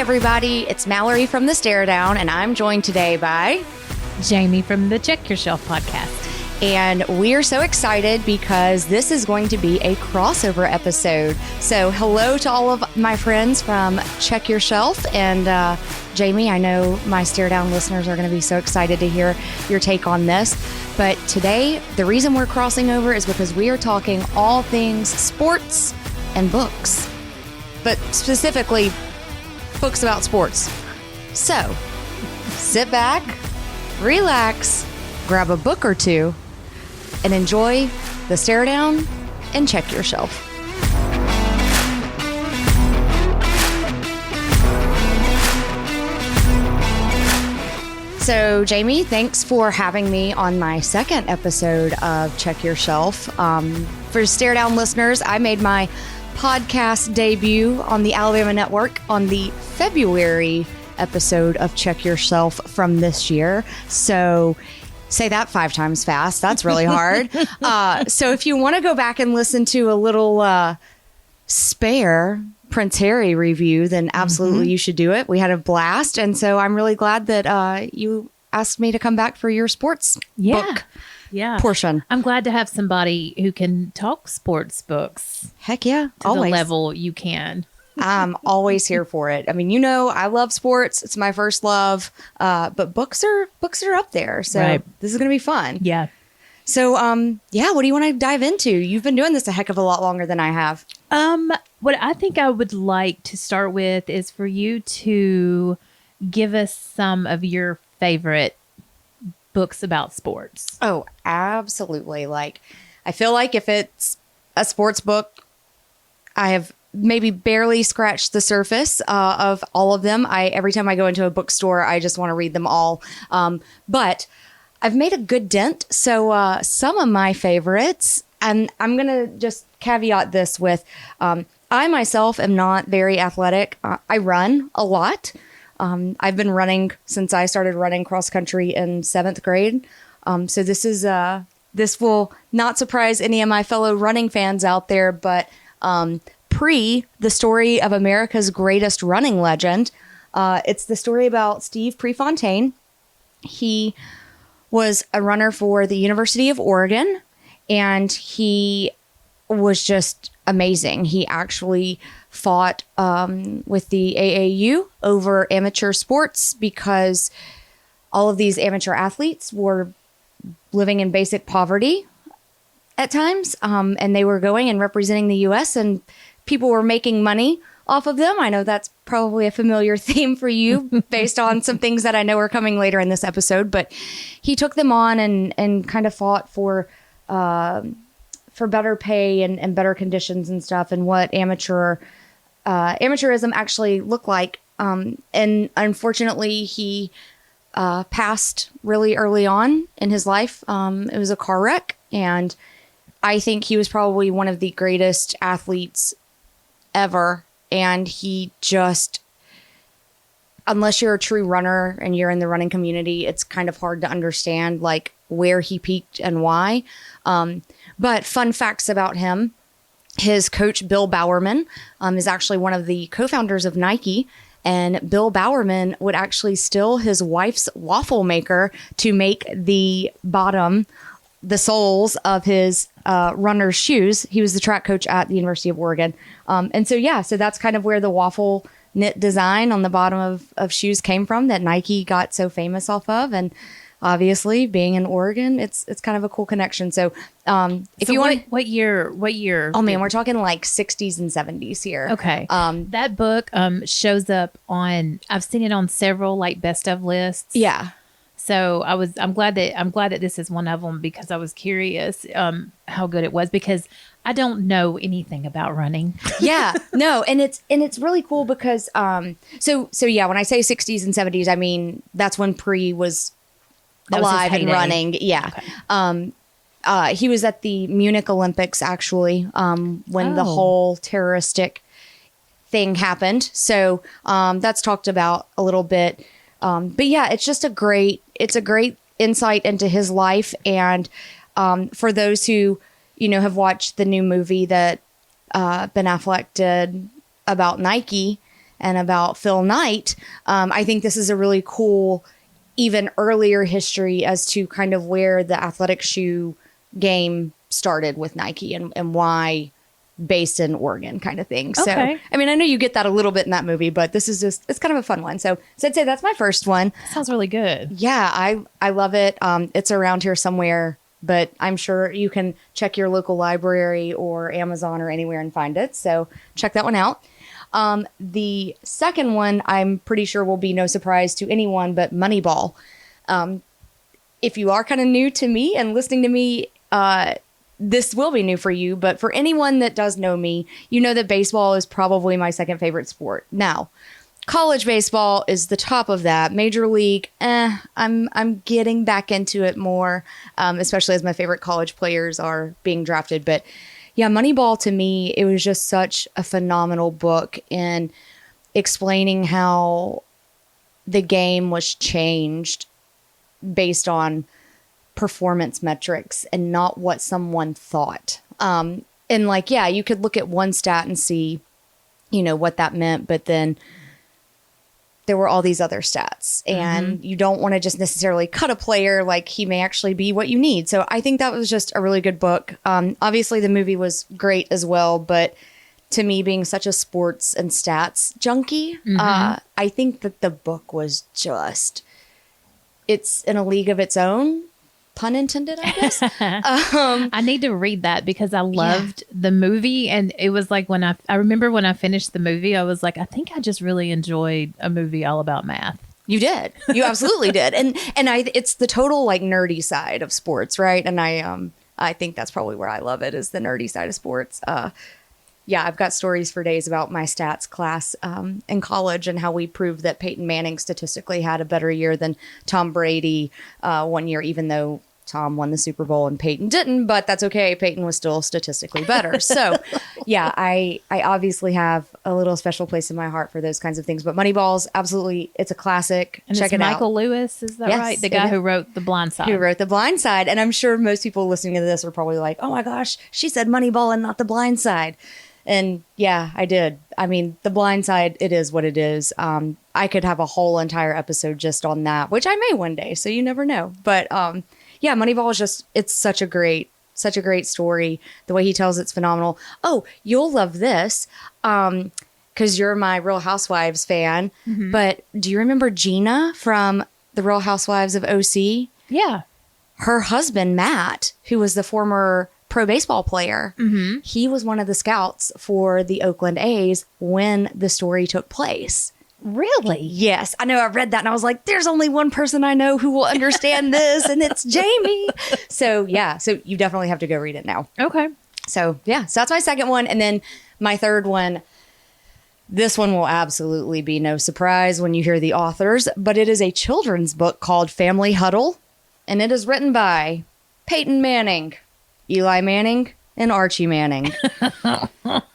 everybody. It's Mallory from the Staredown, and I'm joined today by Jamie from the Check Your Shelf podcast. And we are so excited because this is going to be a crossover episode. So hello to all of my friends from Check Your Shelf. And Jamie, I know my Staredown listeners are going to be so excited to hear your take on this. But today, the reason we're crossing over is because we are talking all things sports and books. But specifically, books about sports. So, sit back, relax, grab a book or two, and enjoy the Staredown and Check Your Shelf. So, Jamie, thanks for having me on my second episode of Check Your Shelf. For Staredown listeners, I made my podcast debut on the Alabama Network on the February episode of Check Your Shelf from this year. So say that 5 times fast. That's really hard. So if you want to go back and listen to a little spare Prince Harry review, then absolutely you should do it. We had a blast. And so I'm really glad that you asked me to come back for your sports book portion. I'm glad to have somebody who can talk sports books. Heck yeah. To the level you can. I'm always here for it. I mean, you know, I love sports. It's my first love. But books are up there. So This is going to be fun. Yeah. So, what do you want to dive into? You've been doing this a heck of a lot longer than I have. What I think I would like to start with is for you to give us some of your favorite books about sports. Oh, absolutely. Like, I feel like if it's a sports book, I have maybe barely scratched the surface of all of them. Every time I go into a bookstore, I just want to read them all. But I've made a good dent. So some of my favorites, and I'm going to just caveat this with, I myself am not very athletic. I run a lot. I've been running since I started running cross country in 7th grade. So this will not surprise any of my fellow running fans out there, but pre the story of America's greatest running legend, it's the story about Steve Prefontaine. He was a runner for the University of Oregon, and he was just amazing. He actually fought with the AAU over amateur sports because all of these amateur athletes were living in basic poverty at times, and they were going and representing the U.S., and people were making money off of them. I know that's probably a familiar theme for you based on some things that I know are coming later in this episode, but he took them on and kind of fought for better pay and better conditions and stuff, and what amateurism actually looked like. And unfortunately, he passed really early on in his life. It was a car wreck, and I think he was probably one of the greatest athletes ever. And he just, unless you're a true runner and you're in the running community, it's kind of hard to understand like where he peaked and why. But fun facts about him: his coach, Bill Bowerman, is actually one of the co-founders of Nike. And Bill Bowerman would actually steal his wife's waffle maker to make the soles of his runner's shoes. He was the track coach at the University of Oregon. So that's kind of where the waffle knit design on the bottom of shoes came from, that Nike got so famous off of. And obviously, being in Oregon, it's kind of a cool connection. So what year? Oh man, we're talking like 60s and 70s here. Okay. That book shows up on, I've seen it on several like best of lists. Yeah. So I'm glad that this is one of them, because I was curious how good it was, because I don't know anything about running. Yeah, no, and it's really cool because when I say 60s and 70s, I mean that's when Pre was alive and running. Yeah. Okay. He was at the Munich Olympics actually when the whole terroristic thing happened. So that's talked about a little bit. But yeah, it's just a great insight into his life. And for those who, have watched the new movie that Ben Affleck did about Nike, and about Phil Knight, I think this is a really cool, even earlier history as to kind of where the athletic shoe game started with Nike and why based in Oregon kind of thing. So, Okay. I mean, I know you get that a little bit in that movie, but this is just, it's kind of a fun one. So I'd say that's my first one. Sounds really good. Yeah, I love it. It's around here somewhere, but I'm sure you can check your local library or Amazon or anywhere and find it. So check that one out. The second one, I'm pretty sure will be no surprise to anyone, but Moneyball. If you are kind of new to me and listening to me, this will be new for you, but for anyone that does know me, you know that baseball is probably my second favorite sport. Now, college baseball is the top of that. Major league, I'm getting back into it more, especially as my favorite college players are being drafted. But yeah, Moneyball to me, it was just such a phenomenal book in explaining how the game was changed based on performance metrics and not what someone thought. And like, yeah, you could look at one stat and see, you know, what that meant, but then there were all these other stats and you don't want to just necessarily cut a player. Like he may actually be what you need. So I think that was just a really good book. Obviously the movie was great as well, but to me being such a sports and stats junkie, I think that the book was just, it's in a league of its own. Pun intended, I guess. I need to read that because I loved the movie. And it was like when I remember when I finished the movie, I was like, I think I just really enjoyed a movie all about math. You did. You absolutely did. And it's the total like nerdy side of sports, right? And I think that's probably where I love it is the nerdy side of sports. Yeah, I've got stories for days about my stats class in college and how we proved that Peyton Manning statistically had a better year than Tom Brady one year, even though Tom won the Super Bowl and Peyton didn't, but that's okay. Peyton was still statistically better. So yeah, I obviously have a little special place in my heart for those kinds of things, but Moneyball's absolutely, it's a classic. And check it's it out. Michael Lewis, is that Yes, right? The guy who wrote The Blind Side. Who wrote The Blind Side. And I'm sure most people listening to this are probably like, oh my gosh, she said Moneyball and not The Blind Side. And yeah, I did. I mean, The Blind Side, it is what it is. I could have a whole entire episode just on that, which I may one day. So you never know. But yeah, Moneyball is just, it's such a great story. The way he tells it's phenomenal. Oh, you'll love this because you're my Real Housewives fan. But do you remember Gina from the Real Housewives of OC? Yeah. Her husband, Matt, who was the former pro baseball player, he was one of the scouts for the Oakland A's when the story took place. Really? Yes. I know I read that and I was like, there's only one person I know who will understand this and it's Jamie. So yeah, so you definitely have to go read it now. Okay. So yeah, so that's my second one. And then my third one, this one will absolutely be no surprise when you hear the authors, but it is a children's book called Family Huddle. And it is written by Peyton Manning, Eli Manning, and Archie Manning.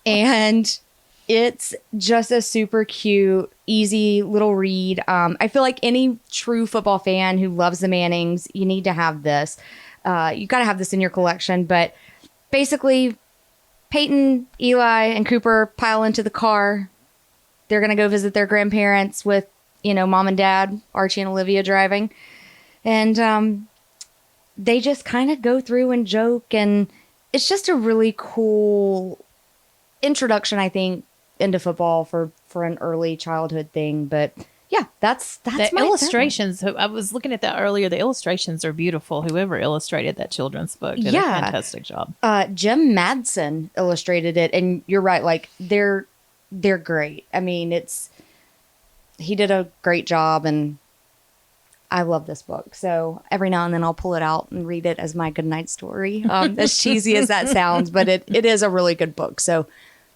And it's just a super cute, easy little read. I feel like any true football fan who loves the Mannings, you need to have this. You got to have this in your collection. But basically, Peyton, Eli, and Cooper pile into the car. They're going to go visit their grandparents with, mom and dad, Archie and Olivia driving. And they just kind of go through and joke. And it's just a really cool introduction, I think, into football for an early childhood thing. But yeah, that's the my illustrations. I was looking at that earlier. The illustrations are beautiful. Whoever illustrated that children's book did a fantastic job. Jim Madsen illustrated it, and you're right. Like they're great. I mean, he did a great job, and I love this book. So every now and then I'll pull it out and read it as my goodnight story. As cheesy as that sounds, but it is a really good book. So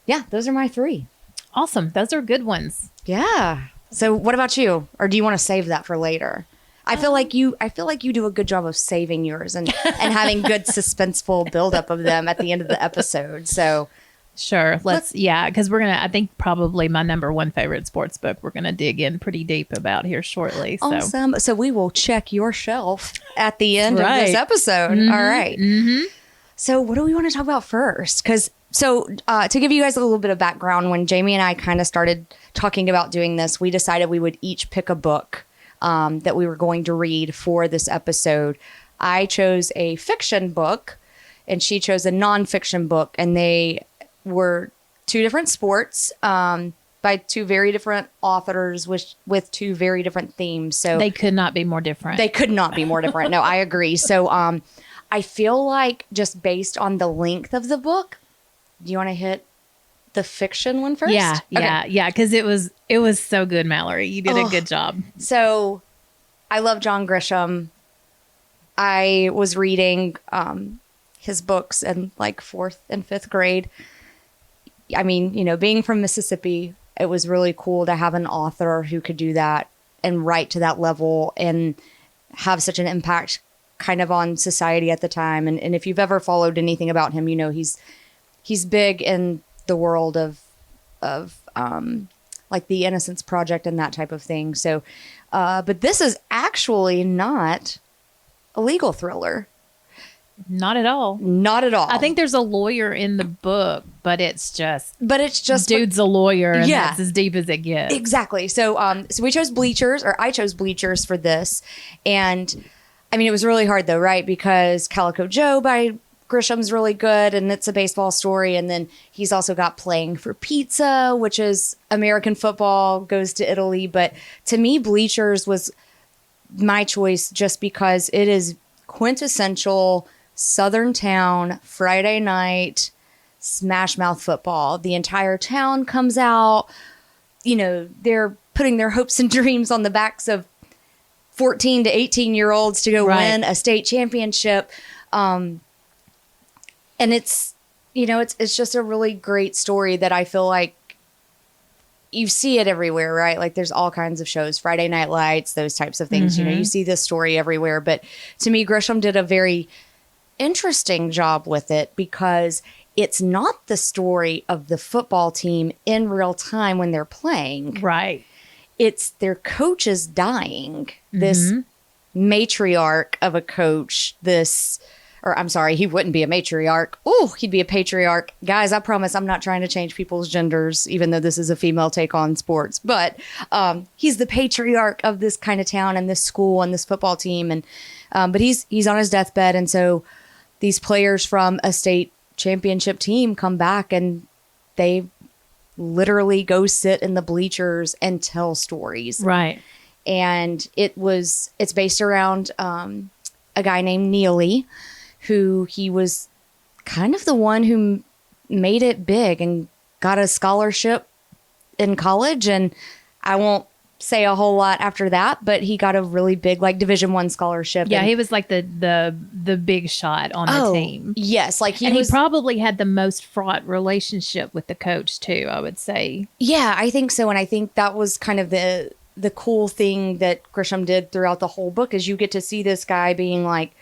yeah, those are my three. Awesome. Those are good ones. Yeah. So what about you? Or do you want to save that for later? I feel like you do a good job of saving yours and having good suspenseful buildup of them at the end of the episode. So sure. Because I think probably my number one favorite sports book we're going to dig in pretty deep about here shortly. So. Awesome. So we will check your shelf at the end of this episode. All right. So what do we want to talk about first? So to give you guys a little bit of background, when Jamie and I kind of started talking about doing this, we decided we would each pick a book that we were going to read for this episode. I chose a fiction book and she chose a nonfiction book, and they were two different sports by two very different authors with two very different themes. So they could not be more different. They could not be more different. No, I agree. So I feel like just based on the length of the book, do you want to hit the fiction one first? Yeah. Because it was so good, Mallory. You did a good job. So I love John Grisham. I was reading his books in like 4th and 5th grade. I mean, being from Mississippi, it was really cool to have an author who could do that and write to that level and have such an impact kind of on society at the time. And if you've ever followed anything about him, he's big in the world of like the Innocence Project and that type of thing. So, but this is actually not a legal thriller. Not at all. Not at all. I think there's a lawyer in the book, but it's just dude's like, a lawyer, and that's as deep as it gets. Exactly. So so we chose Bleachers, or I chose Bleachers for this. And I mean, it was really hard though, right? Because Calico Joe by Grisham's really good, and it's a baseball story. And then he's also got Playing for Pizza, which is American football, goes to Italy. But to me, Bleachers was my choice just because it is quintessential Southern town, Friday night, smash mouth football. The entire town comes out. They're putting their hopes and dreams on the backs of 14 to 18-year-olds to go win a state championship. And it's just a really great story that I feel like you see it everywhere, right? Like there's all kinds of shows, Friday Night Lights, those types of things. Mm-hmm. You see this story everywhere. But to me, Grisham did a very interesting job with it because it's not the story of the football team in real time when they're playing. Right. It's their coaches dying. This matriarch of a coach, he wouldn't be a matriarch. Oh, he'd be a patriarch. Guys, I promise I'm not trying to change people's genders, even though this is a female take on sports. But he's the patriarch of this kind of town and this school and this football team. And but he's on his deathbed. And so these players from a state championship team come back and they literally go sit in the bleachers and tell stories. Right. And it's based around a guy named Neely, who he was kind of the one who made it big and got a scholarship in college. And I won't say a whole lot after that, but he got a really big like Division I scholarship. Yeah, and he was like the big shot on the team. Yes, like he probably had the most fraught relationship with the coach too, I would say. Yeah, I think so. And I think that was kind of the cool thing that Grisham did throughout the whole book is you get to see this guy being like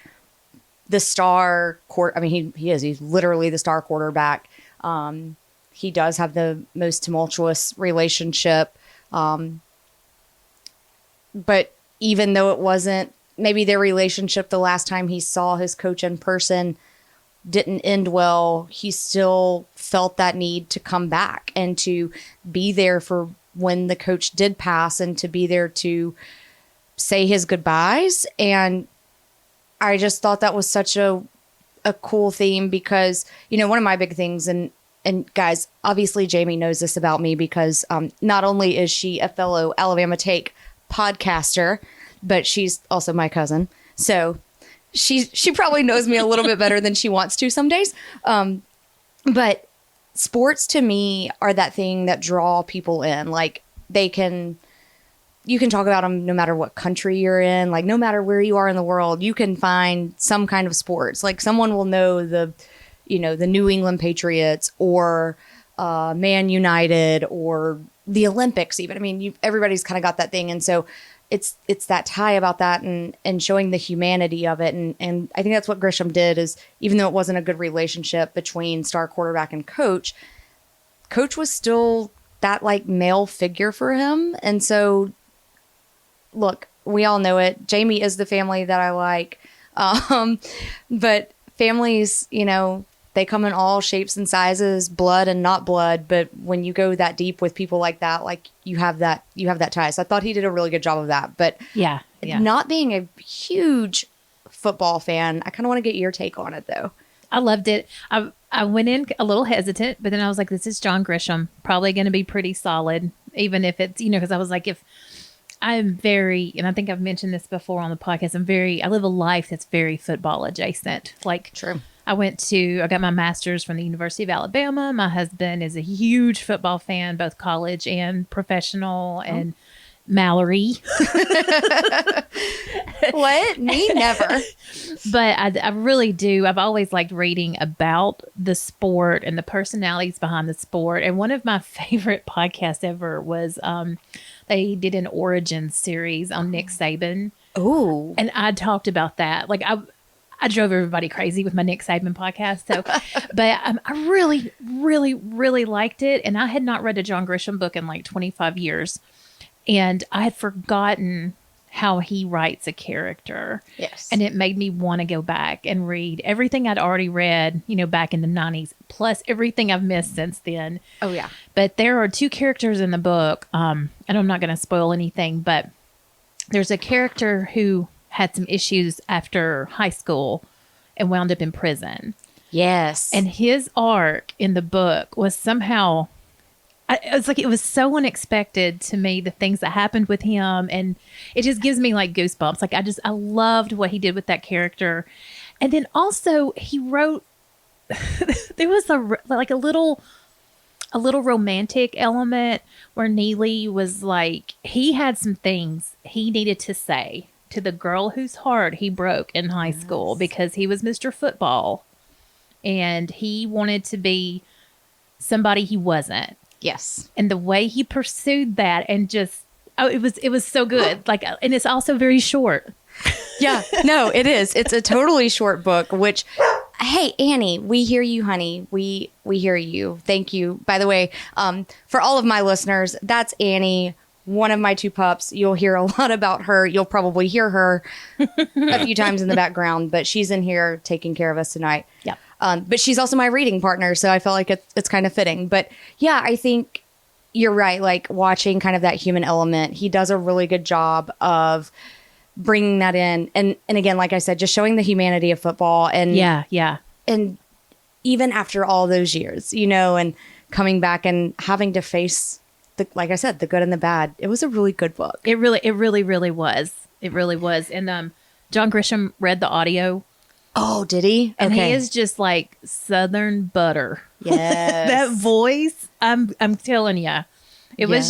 the star he's literally the star quarterback. He does have the most tumultuous relationship. But even though it wasn't maybe their relationship the last time he saw his coach in person didn't end well, he still felt that need to come back and to be there for when the coach did pass and to be there to say his goodbyes. And I just thought that was such a cool theme because, one of my big things, and guys, obviously Jamie knows this about me because not only is she a fellow Alabama Take podcaster, but she's also my cousin. So she probably knows me a little bit better than she wants to some days. But sports to me are that thing that draw people in. Like you can talk about them no matter what country you're in, like no matter where you are in the world, you can find some kind of sports. Like someone will know the New England Patriots or Man United or the Olympics even. I mean, everybody's kind of got that thing. And so it's that tie about that and showing the humanity of it. And I think that's what Grisham did is even though it wasn't a good relationship between star quarterback and coach was still that like male figure for him. And so look, we all know it. Jamie is the family that I like. But families, they come in all shapes and sizes, blood and not blood. But when you go that deep with people like that, like you have that tie. So I thought he did a really good job of that. But yeah. not being a huge football fan, I kind of want to get your take on it though. I loved it. I went in a little hesitant, but then I was like, this is John Grisham, probably going to be pretty solid, even if it's, because I was like, if I'm very, and I think I've mentioned this before on the podcast, I live a life that's very football adjacent. Like, true. I got my master's from the University of Alabama. My husband is a huge football fan, both college and professional, and Mallory. What? Me? Never. But I really do. I've always liked reading about the sport and the personalities behind the sport. And one of my favorite podcasts ever was they did an origin series on Nick Saban. Oh. And I talked about that. Like I drove everybody crazy with my Nick Saban podcast. So, but I really, really, really liked it. And I had not read a John Grisham book in like 25 years. And I had forgotten how he writes a character. Yes. And it made me want to go back and read everything I'd already read, back in the 90s, plus everything I've missed since then. Oh, yeah. But there are two characters in the book, and I'm not going to spoil anything, but there's a character who had some issues after high school and wound up in prison. Yes. And his arc in the book was somehow... it was so unexpected to me, the things that happened with him. And it just gives me like goosebumps. Like I loved what he did with that character. And then also he wrote, there was a little romantic element where Neely was like, he had some things he needed to say to the girl whose heart he broke in high school because he was Mr. Football and he wanted to be somebody he wasn't. Yes. And the way he pursued that and just, it was so good. Like, and it's also very short. Yeah, no, it is. It's a totally short book, which, hey, Annie, we hear you, honey. We hear you. Thank you. By the way, for all of my listeners, that's Annie, one of my two pups. You'll hear a lot about her. You'll probably hear her a few times in the background, but she's in here taking care of us tonight. Yep. But she's also my reading partner, so I felt like it's kind of fitting. But yeah, I think you're right. Like watching kind of that human element, he does a really good job of bringing that in. And again, like I said, just showing the humanity of football. And yeah. And even after all those years, and coming back and having to face like I said, the good and the bad. It was a really good book. It really was. It really was. And John Grisham read the audio. Oh, did he? And he is just like Southern butter. Yes. That voice, I'm telling you, it was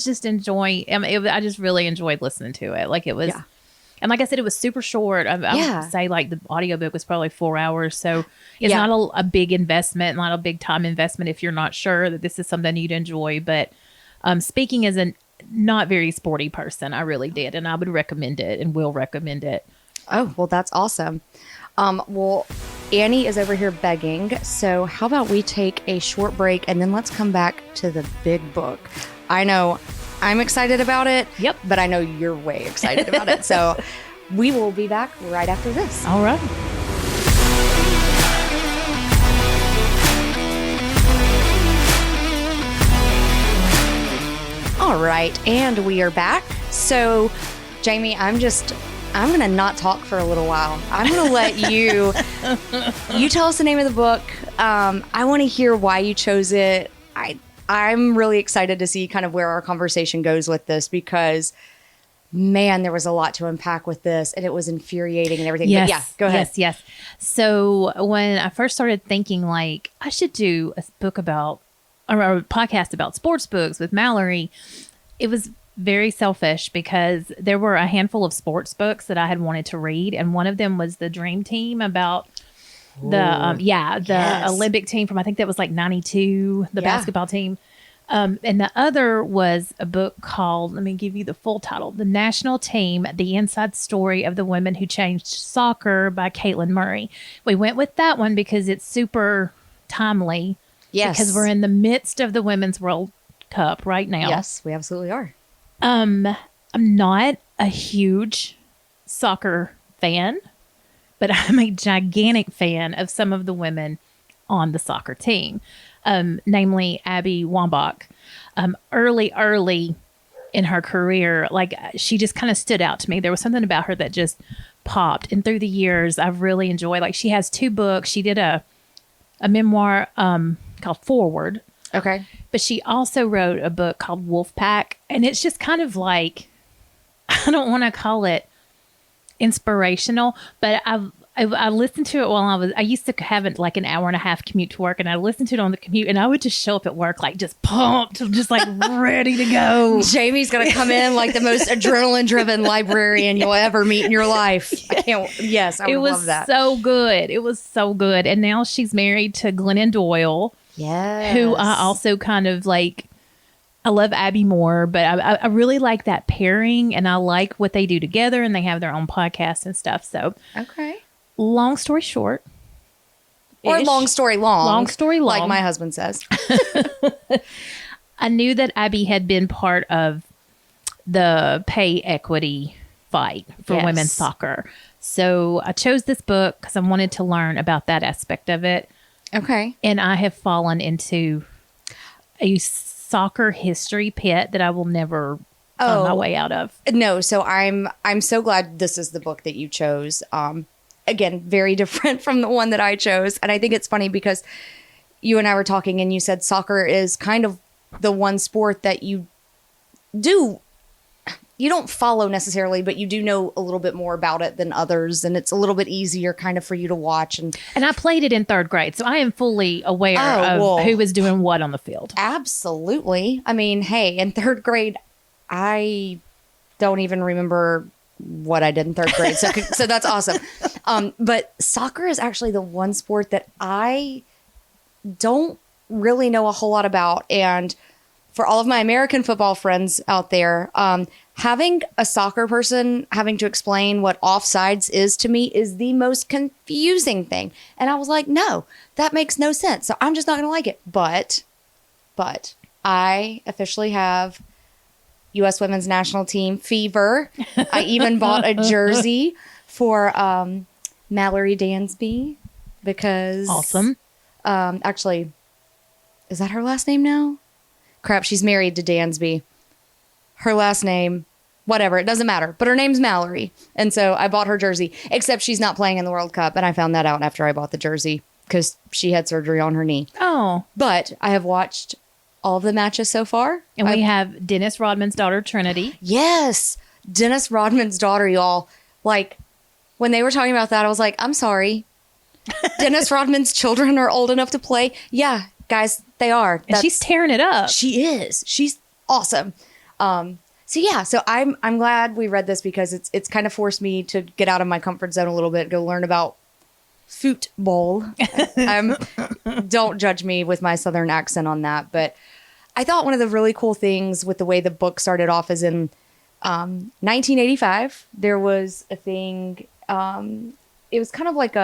just enjoying. I mean, I just really enjoyed listening to it. Like it was, and like I said, it was super short. I would say like the audiobook was probably 4 hours. So it's not a big investment, not a big time investment if you're not sure that this is something you'd enjoy. But speaking as a not very sporty person, I really did. And I would recommend it and will recommend it. Oh, well, that's awesome. Well, Annie is over here begging. So how about we take a short break and then let's come back to the big book. I know I'm excited about it. Yep. But I know you're way excited about it. So we will be back right after this. All right. All right. And we are back. So, Jamie, I'm going to not talk for a little while. I'm going to let you tell us the name of the book. I want to hear why you chose it. I'm really excited to see kind of where our conversation goes with this because, man, there was a lot to unpack with this and it was infuriating and everything. Yes, but yeah, go ahead. Yes. So when I first started thinking like I should do a book about or a podcast about sports books with Mallory, it was very selfish because there were a handful of sports books that I had wanted to read. And one of them was the Dream Team about the Olympic team from, I think that was like 92, the basketball team. And the other was a book called, let me give you the full title, The National Team, The Inside Story of the Women Who Changed Soccer by Caitlin Murray. We went with that one because it's super timely. Yes. Because we're in the midst of the Women's World Cup right now. Yes, we absolutely are. I'm not a huge soccer fan, but I'm a gigantic fan of some of the women on the soccer team, namely Abby Wambach. Early in her career, like she just kind of stood out to me. There was something about her that just popped. And through the years, I've really enjoyed, like she has 2 books. She did a memoir called Forward. Okay. But she also wrote a book called Wolfpack. And it's just kind of like, I don't want to call it inspirational, but I listened to it while I used to have it like an hour and a half commute to work, and I listened to it on the commute, and I would just show up at work like just pumped, just like ready to go. Jamie's going to come in like the most adrenaline driven librarian you'll ever meet in your life. Yes, I would love that. So good. It was so good. And now she's married to Glennon Doyle. Yes. Who I also kind of like. I love Abby more, but I really like that pairing, and I like what they do together, and they have their own podcast and stuff. So, okay. Long story short. Or long story long. Long story long. Like my husband says. I knew that Abby had been part of the pay equity fight for women's soccer. So I chose this book because I wanted to learn about that aspect of it. Okay. And I have fallen into a soccer history pit that I will never find my way out of. No, so I'm so glad this is the book that you chose. Again, very different from the one that I chose. And I think it's funny because you and I were talking and you said soccer is kind of the one sport that you don't follow necessarily, but you do know a little bit more about it than others. And it's a little bit easier kind of for you to watch. And I played it in 3rd grade, so I am fully aware of who was doing what on the field. Absolutely. I mean, hey, in 3rd grade, I don't even remember what I did in 3rd grade. So that's awesome. But soccer is actually the one sport that I don't really know a whole lot about. And for all of my American football friends out there, having a soccer person having to explain what offsides is to me is the most confusing thing. And I was like, no, that makes no sense. So I'm just not going to like it. But I officially have U.S. Women's National Team fever. I even bought a jersey for Mallory Dansby because... Awesome. Actually, is that her last name now? Crap, she's married to Dansby. Her last name, whatever, it doesn't matter. But her name's Mallory. And so I bought her jersey, except she's not playing in the World Cup. And I found that out after I bought the jersey because she had surgery on her knee. Oh. But I have watched all of the matches so far. And we have Dennis Rodman's daughter, Trinity. Yes. Dennis Rodman's daughter, y'all. Like, when they were talking about that, I was like, I'm sorry. Dennis Rodman's children are old enough to play. Yeah, guys, they are. And she's tearing it up. She is. She's awesome. So I'm glad we read this because it's kind of forced me to get out of my comfort zone a little bit, go learn about football. Don't judge me with my Southern accent on that, but I thought one of the really cool things with the way the book started off is in 1985, there was a thing. It was kind of like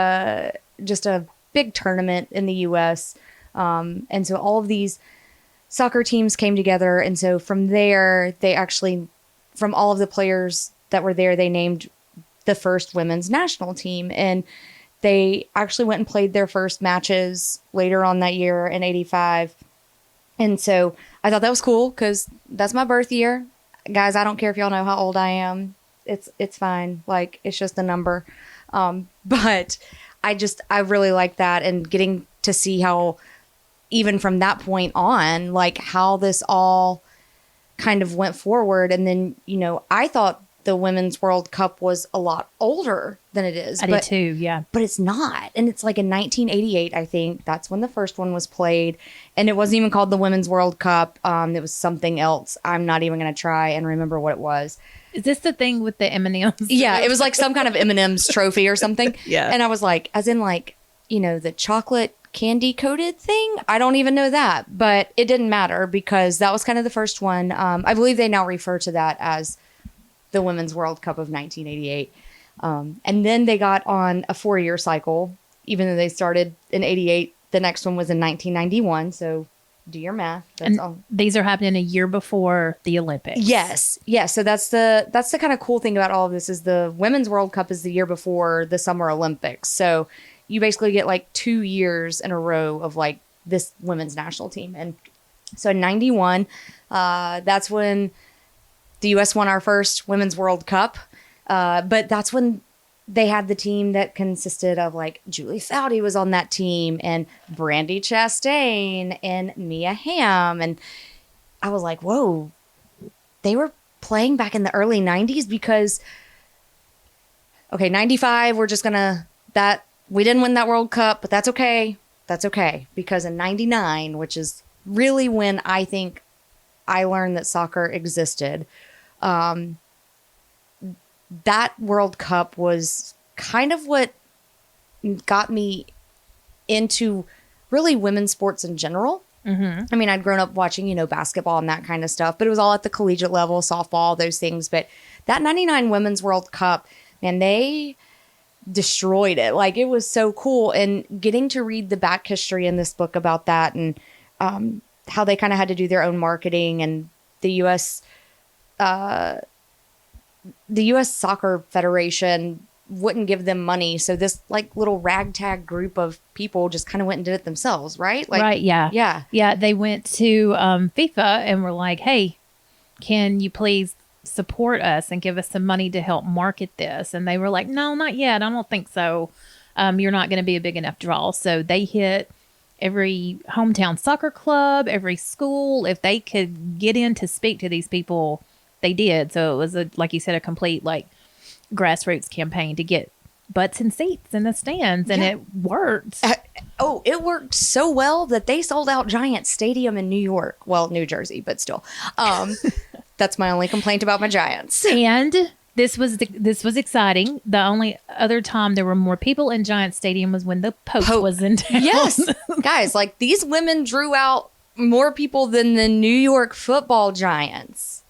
just a big tournament in the U.S. And so all of these soccer teams came together. And so from there, they actually, from all of the players that were there, they named the first women's national team. And they actually went and played their first matches later on that year in 85. And so I thought that was cool because that's my birth year. Guys, I don't care if y'all know how old I am. It's fine. Like, it's just a number. But I really like that, and getting to see how even from that point on, like how this all kind of went forward. And then, I thought the Women's World Cup was a lot older than it is. I did too, yeah. But it's not. And it's like in 1988, I think. That's when the first one was played. And it wasn't even called the Women's World Cup. It was something else. I'm not even going to try and remember what it was. Is this the thing with the M&Ms? Yeah, it was like some kind of M&M's trophy or something. Yeah. And I was like, as in like, the chocolate candy coated thing? I don't even know that. But it didn't matter because that was kind of the first one. I believe they now refer to that as the Women's World Cup of 1988. And then they got on a 4-year cycle, even though they started in 88. The next one was in 1991. So do your math. That's all. These are happening a year before the Olympics. Yes. So that's the kind of cool thing about all of this is the Women's World Cup is the year before the Summer Olympics. So, you basically get like 2 years in a row of like this women's national team. And so in 91, that's when the U.S. won our first Women's World Cup. But that's when they had the team that consisted of like Julie Foudy was on that team and Brandi Chastain and Mia Hamm. And I was like, whoa, they were playing back in the early 90s because, okay, 95, we're just going to, we didn't win that World Cup, but that's okay. That's okay. Because in 99, which is really when I think I learned that soccer existed, that World Cup was kind of what got me into really women's sports in general. Mm-hmm. I mean, I'd grown up watching, basketball and that kind of stuff, but it was all at the collegiate level, softball, those things. But that 99 Women's World Cup, man, they destroyed it. Like, it was so cool. And getting to read the back history in this book about that and how they kind of had to do their own marketing, and the U.S. Soccer Federation wouldn't give them money. So this like little ragtag group of people just kind of went and did it themselves, right? Like, right. Yeah. Yeah. Yeah. They went to FIFA and were like, hey, can you please support us and give us some money to help market this? And they were like, no, not yet. I don't think so. You're not going to be a big enough draw. So they hit every hometown soccer club, every school. If they could get in to speak to these people, they did. So it was, like you said, a complete like grassroots campaign to get butts and seats in the stands, and it worked. It worked so well that they sold out Giant Stadium in New York. Well, New Jersey, but still. That's my only complaint about my Giants. And this was exciting. The only other time there were more people in Giant Stadium was when the Pope was in town. Yes. Guys, like, these women drew out more people than the New York Football Giants.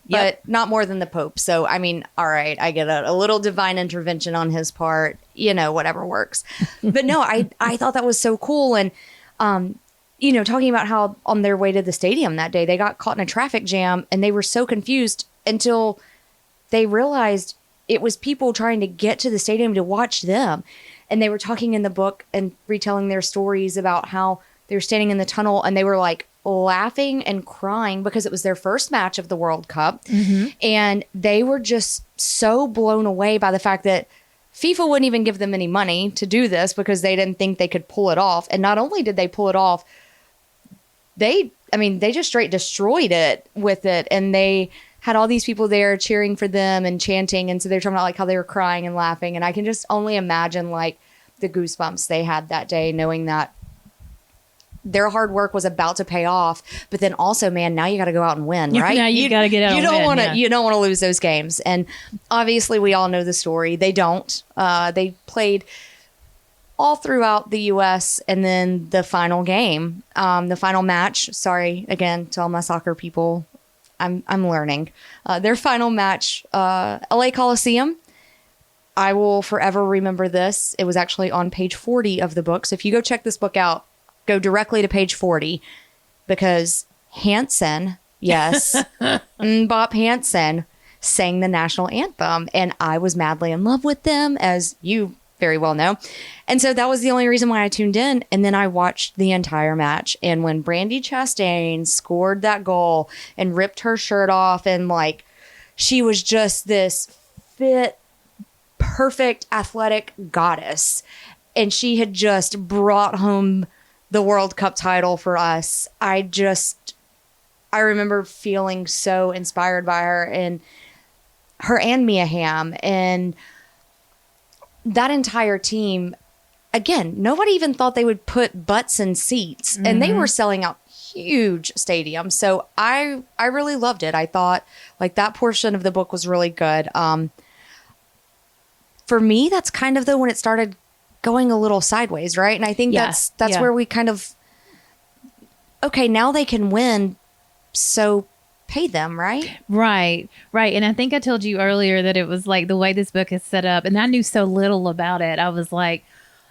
But not more than the Pope. So, I mean, all right, I get a little divine intervention on his part, whatever works. But no, I thought that was so cool. And, talking about how on their way to the stadium that day, they got caught in a traffic jam and they were so confused until they realized it was people trying to get to the stadium to watch them. And they were talking in the book and retelling their stories about how they were standing in the tunnel and they were like, laughing and crying because it was their first match of the World Cup. Mm-hmm. And they were just so blown away by the fact that FIFA wouldn't even give them any money to do this because they didn't think they could pull it off. And not only did they pull it off, they just straight destroyed it with it. And they had all these people there cheering for them and chanting. And so they're talking about like how they were crying and laughing. And I can just only imagine like the goosebumps they had that day, knowing that their hard work was about to pay off, but then also, man, now you got to go out and win, right? Now you got to get out. You don't want to lose those games, and obviously, we all know the story. They don't. They played all throughout the U.S. and then the final game, the final match. Sorry again to all my soccer people. I'm learning. Their final match, LA Coliseum. I will forever remember this. It was actually on page 40 of the book. So if you go check this book out, go directly to page 40 because Hansen, yes, Bop Hansen sang the national anthem, and I was madly in love with them, as you very well know. And so that was the only reason why I tuned in. And then I watched the entire match. And when Brandi Chastain scored that goal and ripped her shirt off, and like, she was just this fit, perfect, athletic goddess. And she had just brought home the World Cup title for us. I remember feeling so inspired by her and Mia Hamm and that entire team. Again, nobody even thought they would put butts in seats, and they were selling out huge stadiums. So I really loved it. I thought like that portion of the book was really good. For me, that's kind of when it started going a little sideways, right? And I think that's where we kind of, okay, now they can win, so pay them, right? Right. And I think I told you earlier that it was like the way this book is set up, and I knew so little about it. I was like,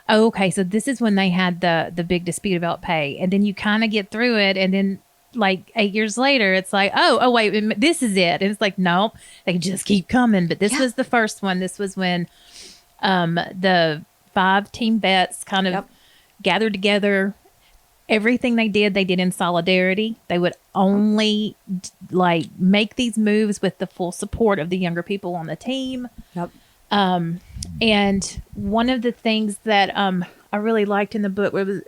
oh, okay, so this is when they had the big dispute about pay, and then you kind of get through it, and then like 8 years later, it's like, oh wait, this is it. And it's like, no, they just keep coming. But this was the first one. This was when the 5 team vets kind of gathered together. Everything they did in solidarity. They would only like make these moves with the full support of the younger people on the team. Yep. And one of the things that I really liked in the book was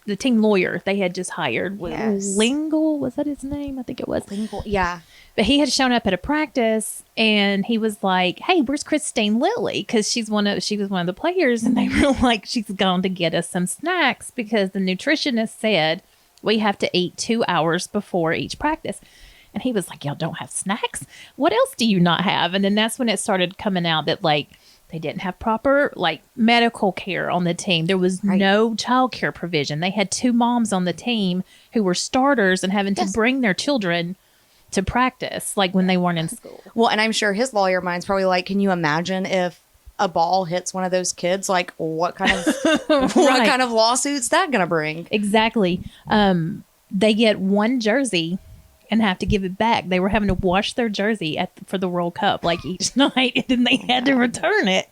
the team lawyer they had just hired. Yes. Lingle, was that his name? I think it was. Lingle, yeah. But he had shown up at a practice and he was like, "Hey, where's Christine Lilly?" Because she was one of the players, and they were like, "She's gone to get us some snacks because the nutritionist said we have to eat 2 hours before each practice." And he was like, "Y'all don't have snacks? What else do you not have?" And then that's when it started coming out that like they didn't have proper like medical care on the team. There was no child care provision. They had 2 moms on the team who were starters and having to bring their children to practice like when they weren't in school. Well, and I'm sure his lawyer mind's probably like, can you imagine if a ball hits one of those kids? Like what kind of what kind of lawsuit's that gonna bring? Exactly. They get 1 jersey and have to give it back. They were having to wash their jersey for the World Cup like each night, and then they had to return it.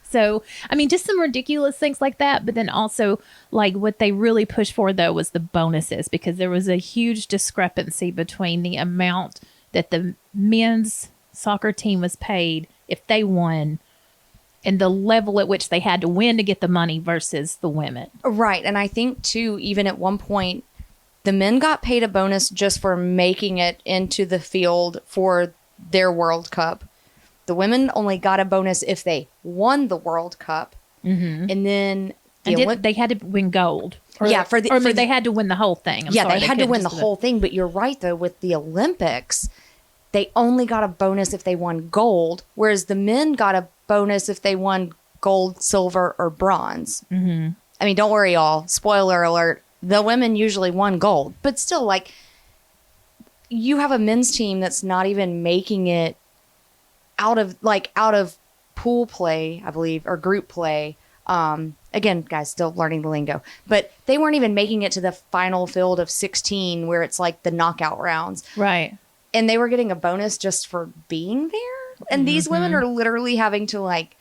So, I mean, just some ridiculous things like that. But then also, like, what they really pushed for, though, was the bonuses, because there was a huge discrepancy between the amount that the men's soccer team was paid if they won and the level at which they had to win to get the money versus the women. Right. And I think, too, even at one point, the men got paid a bonus just for making it into the field for their World Cup. The women only got a bonus if they won the World Cup. Mm-hmm. And then they had to win gold. They had to win the whole thing. They had to win the whole thing. But you're right, though, with the Olympics, they only got a bonus if they won gold, whereas the men got a bonus if they won gold, silver, or bronze. Mm-hmm. I mean, don't worry, y'all. Spoiler alert. The women usually won gold. But still, like, you have a men's team that's not even making it out of pool play, I believe, or group play. Again, guys, still learning the lingo, but they weren't even making it to the final field of 16 where it's like the knockout rounds. Right. And they were getting a bonus just for being there. And these women are literally having to like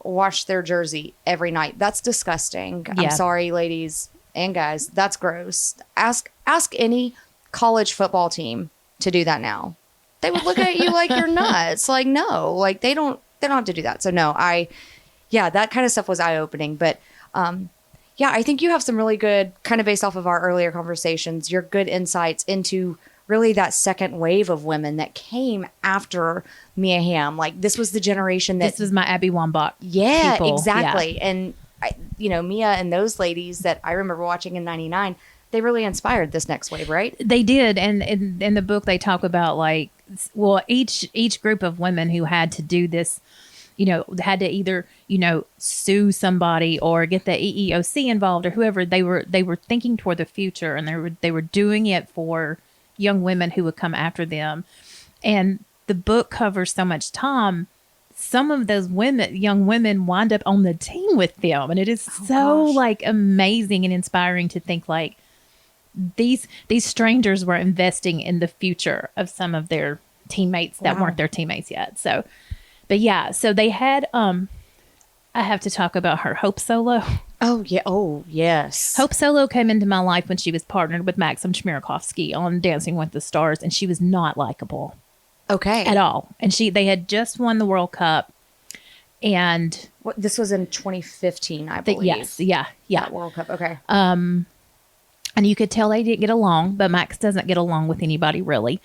wash their jersey every night. That's disgusting. Yeah. I'm sorry, ladies and guys. That's gross. Ask any college football team to do that now. They would look at you like you're nuts. Like, no, like they don't have to do that. So no, that kind of stuff was eye-opening. But I think you have some really good, kind of based off of our earlier conversations, your good insights into really that second wave of women that came after Mia Hamm. Like this was the generation that... This was my Abby Wambach. Yeah, people. Exactly. Yeah. And, Mia and those ladies that I remember watching in 99, they really inspired this next wave, right? They did. And in the book, they talk about like, well, each group of women who had to do this, had to either, sue somebody or get the EEOC involved or whoever. They were thinking toward the future, and they were doing it for young women who would come after them. And the book covers so much time. Some of those young women wind up on the team with them, and it is like amazing and inspiring to think like these strangers were investing in the future of some of their teammates that weren't their teammates yet. So, but yeah, so they had, I have to talk about her, Hope Solo. Oh, yeah. Oh, yes. Hope Solo came into my life when she was partnered with Maxim Chmerkovskiy on Dancing with the Stars, and she was not likable. Okay. At all. And they had just won the World Cup, and... This was in 2015, I believe. Yes. Yeah. That World Cup. Okay. And you could tell they didn't get along, but Max doesn't get along with anybody really.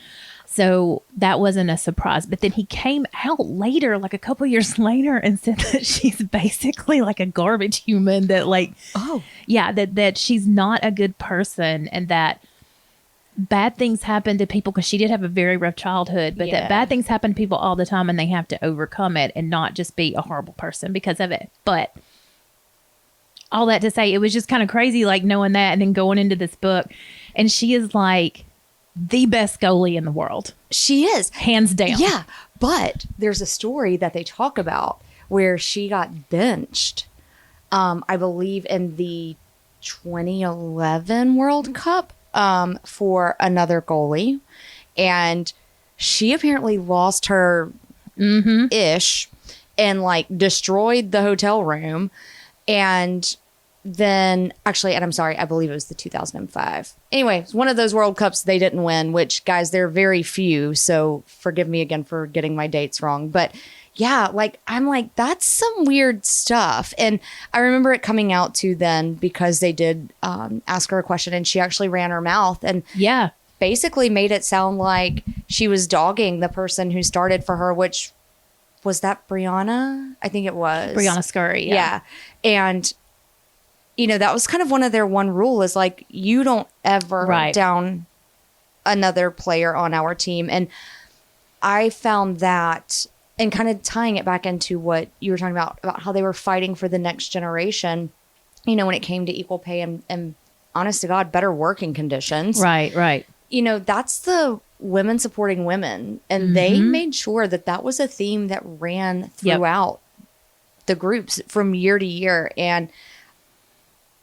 So that wasn't a surprise. But then he came out later, like a couple years later, and said that she's basically like a garbage human, that like, that she's not a good person, and that bad things happen to people, because she did have a very rough childhood, but that bad things happen to people all the time, and they have to overcome it and not just be a horrible person because of it. But all that to say, it was just kind of crazy, like knowing that and then going into this book, and she is like the best goalie in the world. She is. Hands down. Yeah. But there's a story that they talk about where she got benched, I believe in the 2011 World Cup, for another goalie. And she apparently lost her ish. and like destroyed the hotel room. And then actually, and I'm sorry, I believe it was the 2005. Anyway, it's one of those World Cups they didn't win, which, guys, they're very few. So forgive me again for getting my dates wrong. But yeah, like, I'm like, that's some weird stuff. And I remember it coming out too then because they did ask her a question and she actually ran her mouth and Yeah. basically made it sound like she was dogging the person who started for her, which was that Brianna? I think it was. Brianna Scurry. Yeah. And you know, that was kind of one of their one rule is like, you don't ever down another player on our team. And I found that, and kind of tying it back into what you were talking about how they were fighting for the next generation, you know, when it came to equal pay and honest to God, better working conditions. Right. You know, that's the women supporting women. And they made sure that that was a theme that ran throughout the groups from year to year. And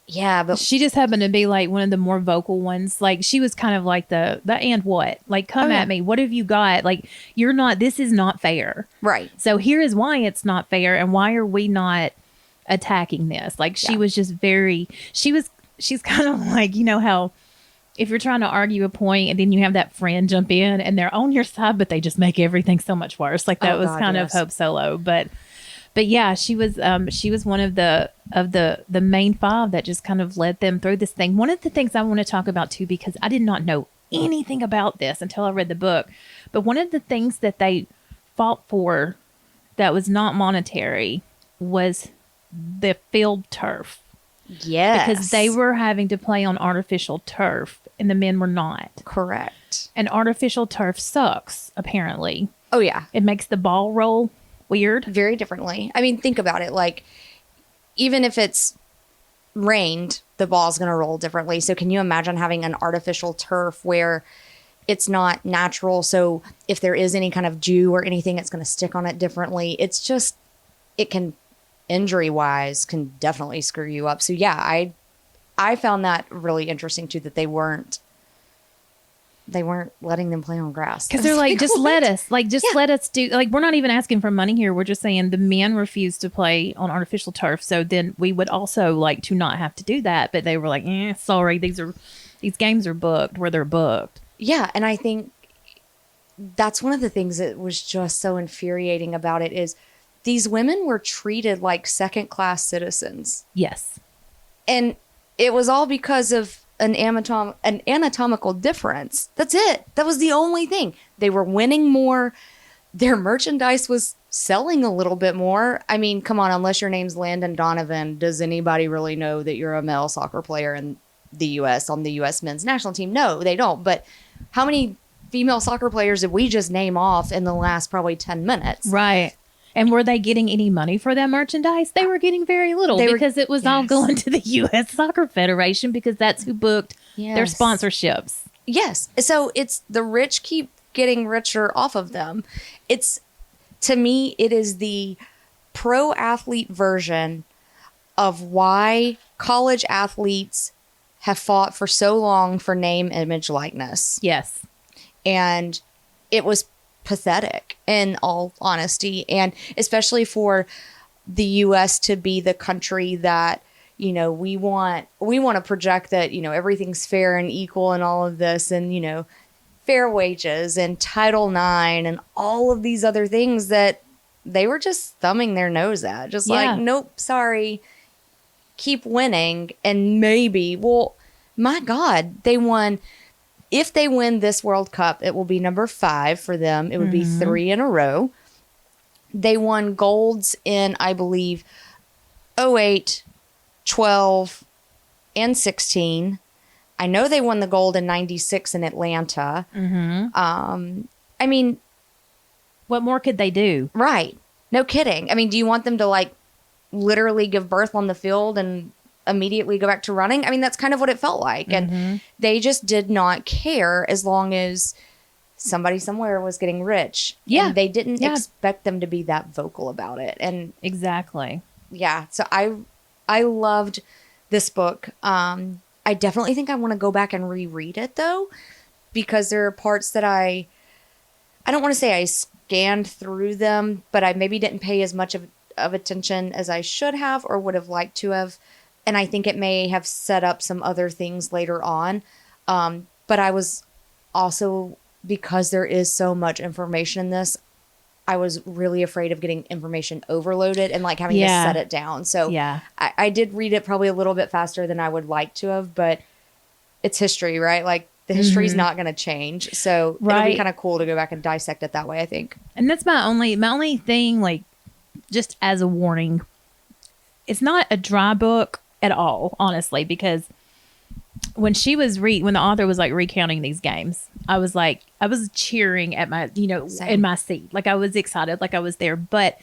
yeah, but she just happened to be like one of the more vocal ones. Like she was kind of like the and what? Like, come at me. What have you got? Like, this is not fair. Right. So here is why it's not fair and why are we not attacking this? Like she was just she's kind of like, you know how if you're trying to argue a point and then you have that friend jump in and they're on your side, but they just make everything so much worse. Like that was kind of Hope Solo. But yeah, she was one of the main five that just kind of led them through this thing. One of the things I want to talk about too, because I did not know anything about this until I read the book, but one of the things that they fought for that was not monetary was the field turf. Yes. Because they were having to play on artificial turf and the men were not. Correct. And artificial turf sucks, apparently. Oh, yeah. It makes the ball roll weird. Very differently. I mean, think about it. Like, even if it's rained, the ball's going to roll differently. So can you imagine having an artificial turf where it's not natural? So if there is any kind of dew or anything, it's going to stick on it differently. It's just, it can, injury-wise, can definitely screw you up. So yeah, I found that really interesting too, that they weren't letting them play on grass. Because they're like, just let us. Like, just let us do. Like, we're not even asking for money here. We're just saying the men refused to play on artificial turf. So then we would also like to not have to do that. But they were like, sorry, these games are booked where they're booked. Yeah, and I think that's one of the things that was just so infuriating about it is these women were treated like second-class citizens. Yes. And it was all because of an anatomical difference. That's it. That was the only thing. They were winning more. Their merchandise was selling a little bit more. I mean, come on, unless your name's Landon Donovan, does anybody really know that you're a male soccer player in the U.S. on the U.S. men's national team? No, they don't. But how many female soccer players did we just name off in the last probably 10 minutes? Right. And were they getting any money for that merchandise? They were getting very little because it was all going to the U.S. Soccer Federation because that's who booked their sponsorships. Yes. So it's the rich keep getting richer off of them. To me, it is the pro athlete version of why college athletes have fought for so long for name, image, likeness. Yes. And it was pathetic in all honesty, and especially for the US to be the country that, you know, we want to project that, you know, everything's fair and equal and all of this, and, you know, fair wages and Title IX and all of these other things that they were just thumbing their nose at, just like, nope, sorry, keep winning. And maybe, well, my God, they won. If they win this World Cup, it will be number 5 for them. It would be 3 in a row. They won golds in, I believe, 08, 12, and 16. I know they won the gold in 96 in Atlanta. I mean, what more could they do? Right. No kidding. I mean, do you want them to like literally give birth on the field and immediately go back to running? I mean, that's kind of what it felt like. And they just did not care as long as somebody somewhere was getting rich. Yeah. And they didn't expect them to be that vocal about it. And exactly. Yeah. So I loved this book. I definitely think I want to go back and reread it though, because there are parts that I don't want to say I scanned through them, but I maybe didn't pay as much of attention as I should have or would have liked to have. And I think it may have set up some other things later on. But I was also, because there is so much information in this, I was really afraid of getting information overloaded and like having to set it down. So I did read it probably a little bit faster than I would like to have, but it's history, right? Like the history's not going to change. So it'll be kind of cool to go back and dissect it that way, I think. And that's my only thing, like, just as a warning, it's not a dry book at all, honestly, because when the author was like recounting these games, I was cheering at my, Same. in my seat. Like I was excited, like I was there, but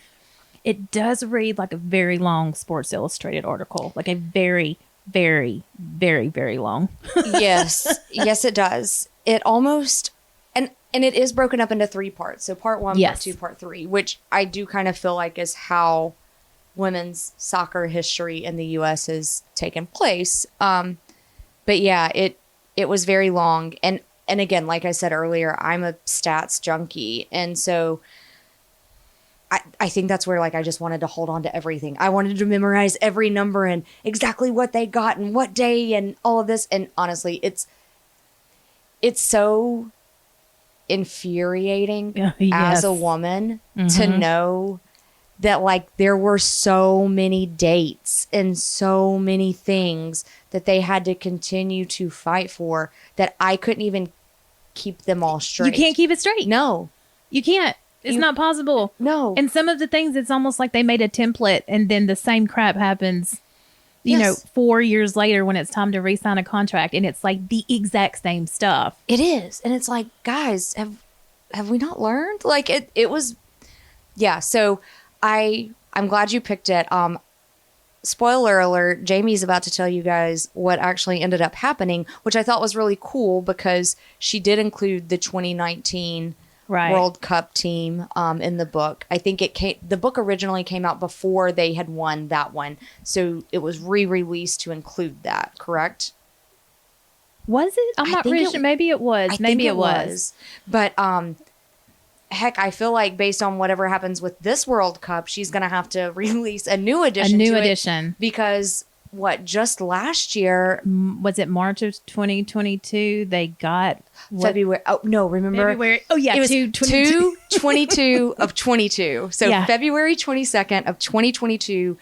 it does read like a very long Sports Illustrated article, like a very, very, very, very long. Yes, it does. It almost, and it is broken up into 3 parts. So part 1, part 2, part 3, which I do kind of feel like is how women's soccer history in the U.S. has taken place. But yeah, it was very long. And again, like I said earlier, I'm a stats junkie. And so I think that's where like I just wanted to hold on to everything. I wanted to memorize every number and exactly what they got and what day and all of this. And honestly, it's so infuriating as a woman to know that like there were so many dates and so many things that they had to continue to fight for that I couldn't even keep them all straight. You can't keep it straight. No. You can't. It's not possible. No. And some of the things, it's almost like they made a template and then the same crap happens, you know, 4 years later when it's time to re-sign a contract and it's like the exact same stuff. It is. And it's like, guys, have we not learned? Like it was, so I'm glad you picked it. Spoiler alert, Jamie's about to tell you guys what actually ended up happening, which I thought was really cool because she did include the 2019 World Cup team in the book. I think the book originally came out before they had won that one. So it was re-released to include that, correct? Was it? I'm not really sure. Maybe it was. Maybe it was. But heck, I feel like based on whatever happens with this World Cup, she's going to have to release a new edition. Because just last year, was it March of 2022? They got February. Oh no, remember? February. Oh yeah, it was 2/22 of 22. So February 22nd of 2022.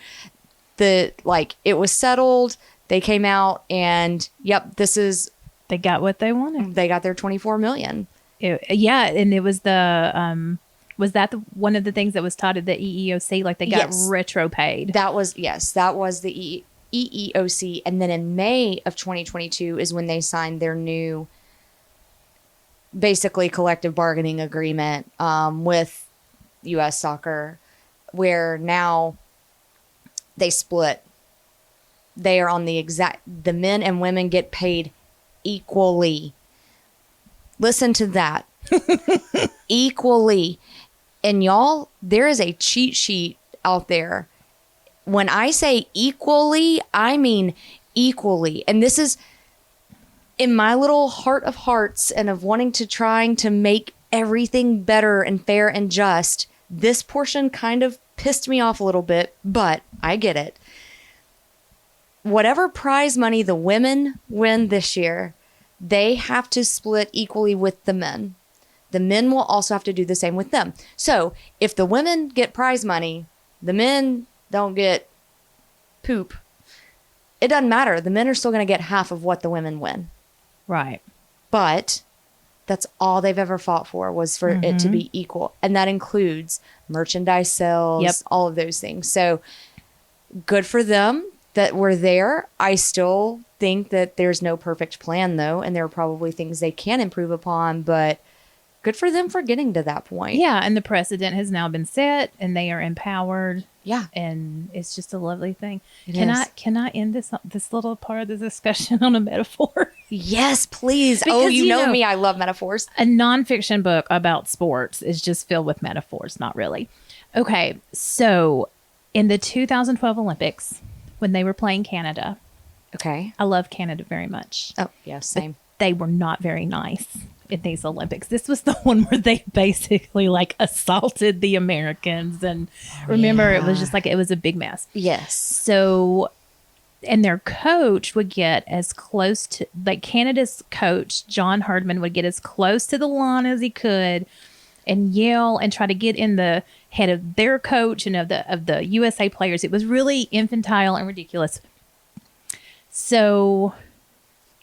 It was settled. They came out and they got what they wanted. They got their 24 million. And it was was that one of the things that was taught at the EEOC? Like they got retro paid. That was the EEOC. And then in May of 2022 is when they signed their new, basically collective bargaining agreement with U.S. Soccer, where now they split. They are on the men and women get paid equally. Listen to that. Equally. And y'all, there is a cheat sheet out there. When I say equally, I mean equally. And this is in my little heart of hearts and of trying to make everything better and fair and just. This portion kind of pissed me off a little bit, but I get it. Whatever prize money the women win this year, they have to split equally with the men. The men will also have to do the same with them. So if the women get prize money, the men don't get poop. It doesn't matter. The men are still going to get half of what the women win. Right. But that's all they've ever fought for was for it to be equal. And that includes merchandise sales, all of those things. So good for them that we're there. I still think that there's no perfect plan, though, and there are probably things they can improve upon, but good for them for getting to that point. Yeah, and the precedent has now been set, and they are empowered. Yeah. And it's just a lovely thing. It Can I end this little part of the discussion on a metaphor? Yes, please. Because, you know me, I love metaphors. A nonfiction book about sports is just filled with metaphors, not really. Okay, so in the 2012 Olympics, when they were playing Canada, okay, I love Canada very much. Oh, yeah, same. they were not very nice in these Olympics. This was the one where they basically like assaulted the Americans. And remember, it was just like, it was a big mess. Yes. So, and their coach would get as close to, like Canada's coach, John Herdman, would get as close to the line as he could and yell and try to get in the head of their coach and of the USA players. It was really infantile and ridiculous. So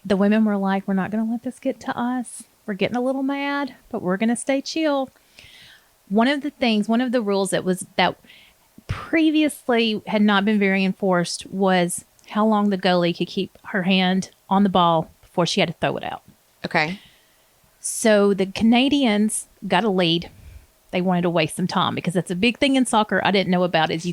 the women were like, we're not going to let this get to us. We're getting a little mad, but we're going to stay chill. One of the rules that previously had not been very enforced was how long the goalie could keep her hand on the ball before she had to throw it out. Okay. So the Canadians got a lead. They wanted to waste some time because that's a big thing in soccer I didn't know about is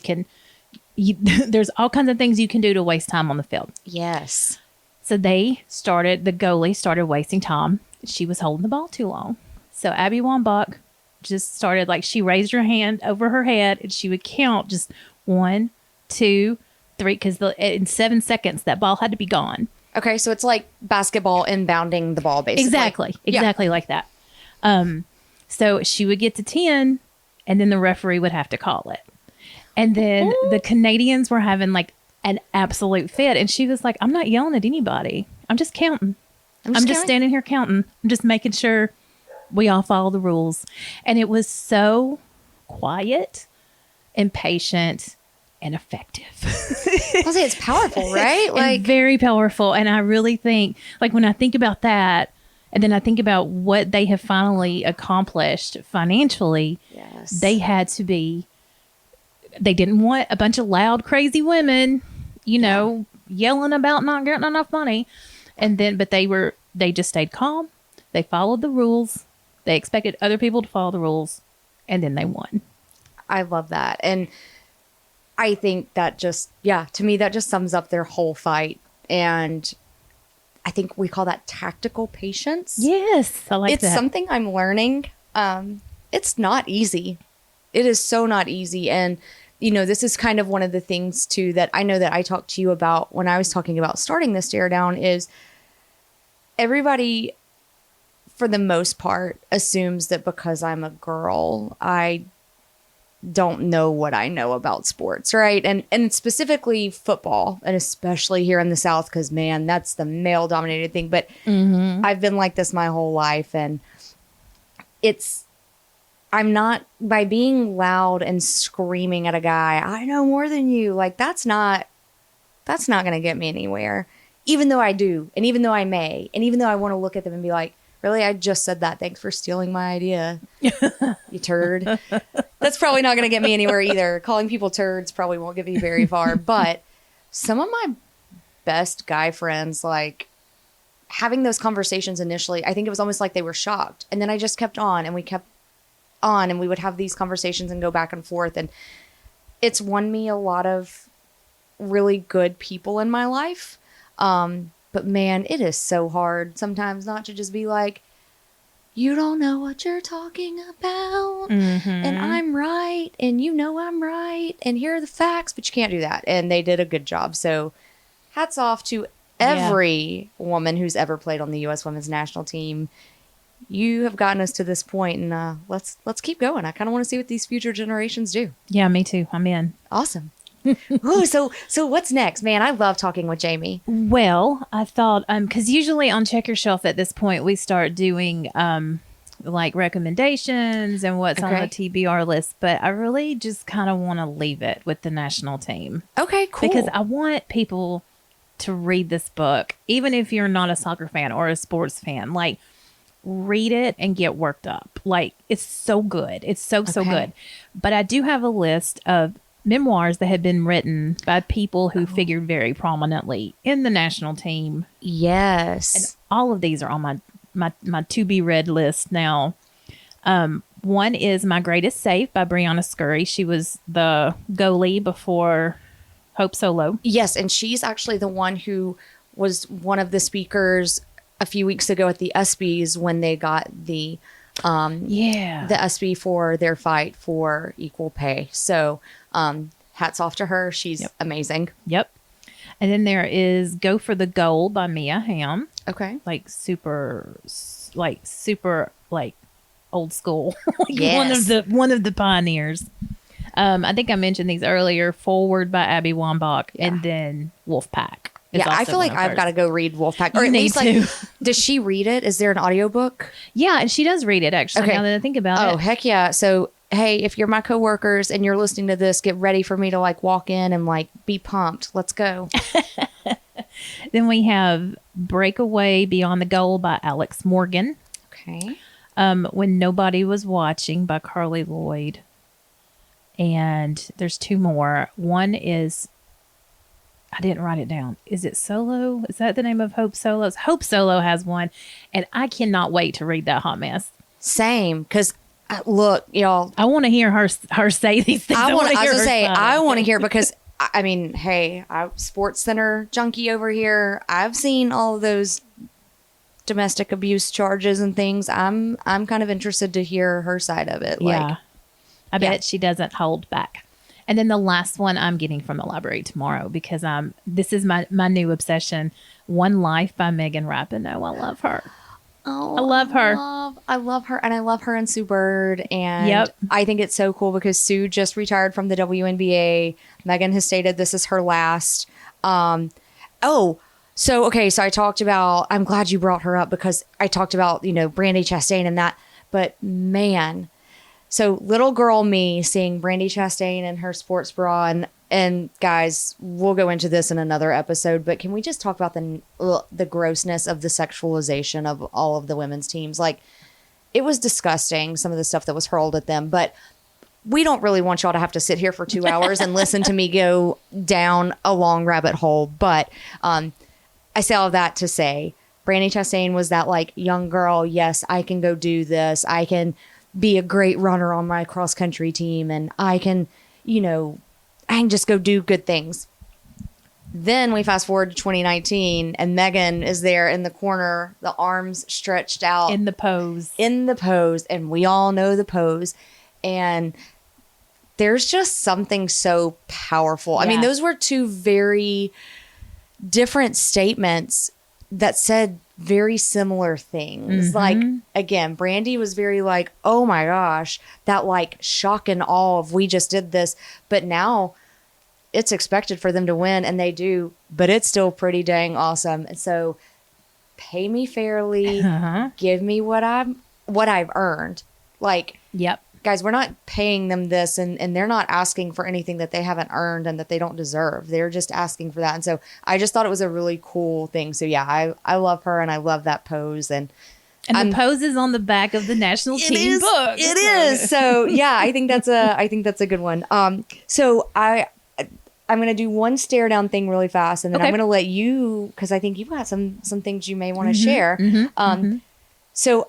there's all kinds of things you can do to waste time on the field. Yes. So the goalie started wasting time. She was holding the ball too long. So Abby Wambach just started, like, she raised her hand over her head and she would count just 1, 2, 3, because in 7 seconds that ball had to be gone. Okay, so it's like basketball inbounding the ball, basically. Exactly like that. So she would get to 10 and then the referee would have to call it. And then the Canadians were having like an absolute fit. And she was like, I'm not yelling at anybody. I'm just counting. I'm just standing here counting. I'm just making sure we all follow the rules. And it was so quiet and patient and effective. I'll say it's powerful, right? Like, and very powerful. And I really think, like, when I think about that, and then I think about what they have finally accomplished financially, yes, they didn't want a bunch of loud, crazy women, yelling about not getting enough money. But they just stayed calm. They followed the rules. They expected other people to follow the rules, and then they won. I love that. And I think that to me, that just sums up their whole fight. And I think we call that tactical patience. Yes, I like that. It's something I'm learning. It's not easy. It is so not easy. And, this is kind of one of the things, too, that I know that I talked to you about when I was talking about starting this Staredown is everybody, for the most part, assumes that because I'm a girl, I don't know what I know about sports, right? And specifically football, and especially here in the South, because, man, that's the male-dominated thing. But I've been like this my whole life, and I'm not, by being loud and screaming at a guy, I know more than you, like, that's not going to get me anywhere, even though I do, and even though I may, and even though I want to look at them and be like, really, I just said that. Thanks for stealing my idea, you turd. That's probably not going to get me anywhere either. Calling people turds probably won't get me very far. But some of my best guy friends, like, having those conversations initially, I think it was almost like they were shocked. And then I just kept on, and we kept on, and we would have these conversations and go back and forth. And it's won me a lot of really good people in my life. But man, it is so hard sometimes not to just be like, you don't know what you're talking about, and I'm right, and I'm right, and here are the facts, but you can't do that. And they did a good job. So hats off to every woman who's ever played on the U.S. women's national team. You have gotten us to this point, and let's keep going. I kind of want to see what these future generations do. Yeah, me too. I'm in. Awesome. Ooh, so what's next, man? I love talking with Jamie. Well, I thought, because usually on Check Your Shelf at this point, we start doing like recommendations and what's on the TBR list, but I really just kind of want to leave it with the national team. Okay, cool. Because I want people to read this book, even if you're not a soccer fan or a sports fan, like, read it and get worked up. Like, it's so good. It's so good. But I do have a list of memoirs that had been written by people who figured very prominently in the national team. Yes. And all of these are on my to be read list now. One is My Greatest Save by Brianna Scurry. She was the goalie before Hope Solo. Yes, and she's actually the one who was one of the speakers a few weeks ago at the ESPYs when they got the ESPY for their fight for equal pay. So hats off to her. She's amazing. Yep. And then there is Go for the Goal by Mia Hamm. Okay. Like super old school. Like Yes. one of the pioneers. I think I mentioned these earlier. Forward by Abby Wambach, and then Wolfpack. Yeah, I feel like I've got to go read Wolfpack. Or You at need least, like, does she read it? Is there an audiobook? Yeah, and she does read it, actually, now that I think about it. Oh, heck yeah. So, hey, if you're my coworkers and you're listening to this, get ready for me to, like, walk in and, like, be pumped. Let's go. Then we have Breakaway Beyond the Goal by Alex Morgan. Okay. When Nobody Was Watching by Carly Lloyd. And there's two more. One is, I didn't write it down. Is it Solo? Is that the name of Hope Solo's? Hope Solo has one, and I cannot wait to read that hot mess. Same, because look, y'all. I want to hear her say these things. I want to hear because I mean, hey, I'm Sports Center junkie over here. I've seen all of those domestic abuse charges and things. I'm kind of interested to hear her side of it. Yeah, like, I bet she doesn't hold back. And then the last one I'm getting from the library tomorrow because this is my new obsession. One Life by Megan Rapinoe. I love her. Oh, I love her. I love her. And I love her and Sue Bird. And I think it's so cool because Sue just retired from the WNBA. Megan has stated this is her last. So I talked about, I'm glad you brought her up because I talked about, Brandi Chastain and that. But man, so little girl me seeing Brandi Chastain in her sports bra and guys, we'll go into this in another episode, but can we just talk about the grossness of the sexualization of all of the women's teams? Like, it was disgusting, some of the stuff that was hurled at them, but we don't really want y'all to have to sit here for 2 hours and listen to me go down a long rabbit hole. But I say all of that to say, Brandi Chastain was that like young girl. Yes, I can go do this. I can be a great runner on my cross country team, and I can just go do good things. Then we fast forward to 2019 and Megan is there in the corner, the arms stretched out. In the pose. And we all know the pose. And there's just something so powerful. Yeah. I mean, those were two very different statements that said very similar things. Mm-hmm. Like, again, Brandi was very like, oh my gosh, that like shock and awe of we just did this. But now it's expected for them to win, and they do, but it's still pretty dang awesome. And so pay me fairly, give me what I've earned. Like, guys, we're not paying them this, and they're not asking for anything that they haven't earned and that they don't deserve. They're just asking for that. And so I just thought it was a really cool thing. So yeah, I love her, and I love that pose. And the pose is on the back of the national team book. It is. So yeah, I think that's a good one. So I'm going to do one stare down thing really fast, and then I'm going to let you, because I think you've got some things you may want to share. So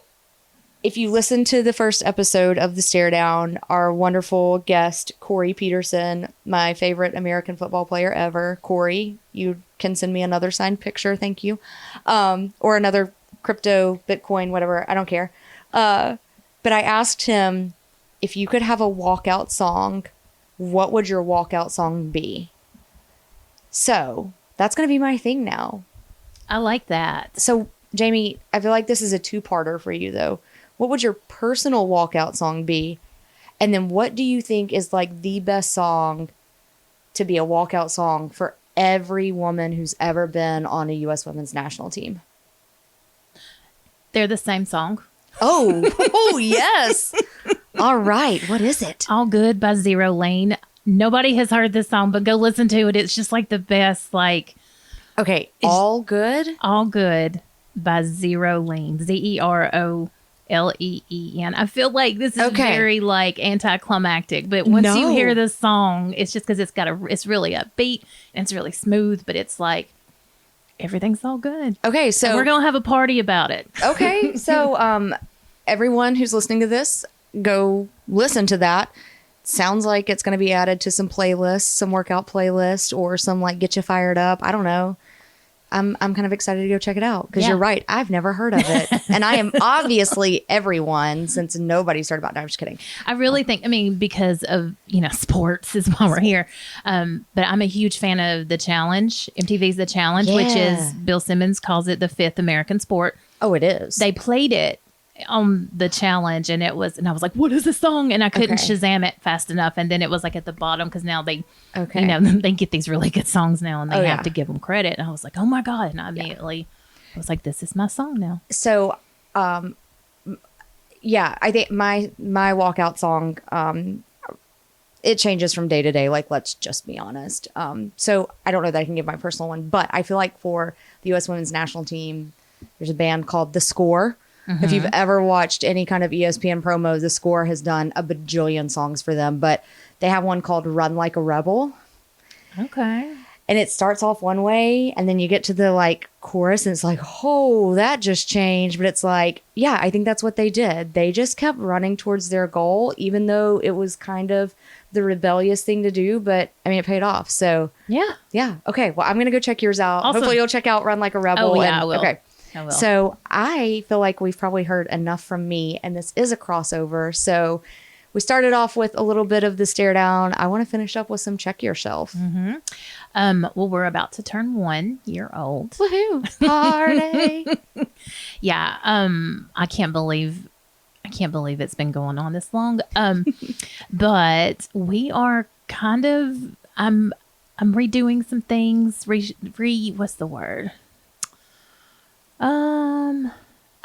if you listen to the first episode of the Stare Down, our wonderful guest, Corey Peterson, my favorite American football player ever. Corey, you can send me another signed picture. Thank you. Or another crypto, Bitcoin, whatever. I don't care. But I asked him, if you could have a walkout song, what would your walkout song be? So that's going to be my thing now. I like that. So, Jamie, I feel like this is a two-parter for you, though. What would your personal walkout song be? And then what do you think is like the best song to be a walkout song for every woman who's ever been on a U.S. women's national team? They're the same song. Oh, yes. All right. What is it? All Good by Zero Lane. Nobody has heard this song, but go listen to it. It's just like the best, like. Okay. All Good? All Good by Zero Lane. Zeroleen. I feel like this is very like anticlimactic, but once you hear this song, it's just because it's really upbeat and it's really smooth, but it's like everything's all good. Okay, so and we're gonna have a party about it. Okay, so everyone who's listening to this, go listen to that. Sounds like it's going to be added to some playlists, some workout playlist, or some like get you fired up. I don't know. I'm kind of excited to go check it out because Yeah. you're right. I've never heard of it. And I am obviously everyone since nobody started about. No, I'm just kidding. I really think, I mean, because of, sports is why we're here. But I'm a huge fan of The Challenge. MTV's The Challenge, which Yeah. is Bill Simmons calls it the fifth American sport. Oh, it is. They played it on The Challenge and I was like, what is this song? And I couldn't Okay. Shazam it fast enough. And then it was like at the bottom because now they, Okay. they get these really good songs now and they Oh, have yeah. to give them credit. And I was like, oh my God. And I immediately was like, this is my song now. So, yeah, I think my walkout song, it changes from day to day. Like, let's just be honest. So I don't know that I can give my personal one, but I feel like for the U.S. Women's National Team, there's a band called The Score. If you've ever watched any kind of ESPN promo, The Score has done a bajillion songs for them, but they have one called Run Like a Rebel. Okay. And it starts off one way, and then you get to the like chorus, and it's like, oh, that just changed. But it's like, yeah, I think that's what they did. They just kept running towards their goal, even though it was kind of the rebellious thing to do. But I mean, it paid off. So Yeah. Okay. Well, I'm gonna go check yours out. Awesome. Hopefully, you'll check out Run Like a Rebel. Oh, yeah, I will. Okay. I will. So I feel like we've probably heard enough from me, and this is a crossover. So we started off with a little bit of the Staredown. I want to finish up with some Check Yourself. Well, we're about to turn 1 year old. Woohoo! Party! Yeah. I can't believe it's been going on this long. But we are kind of, I'm redoing some things. What's the word?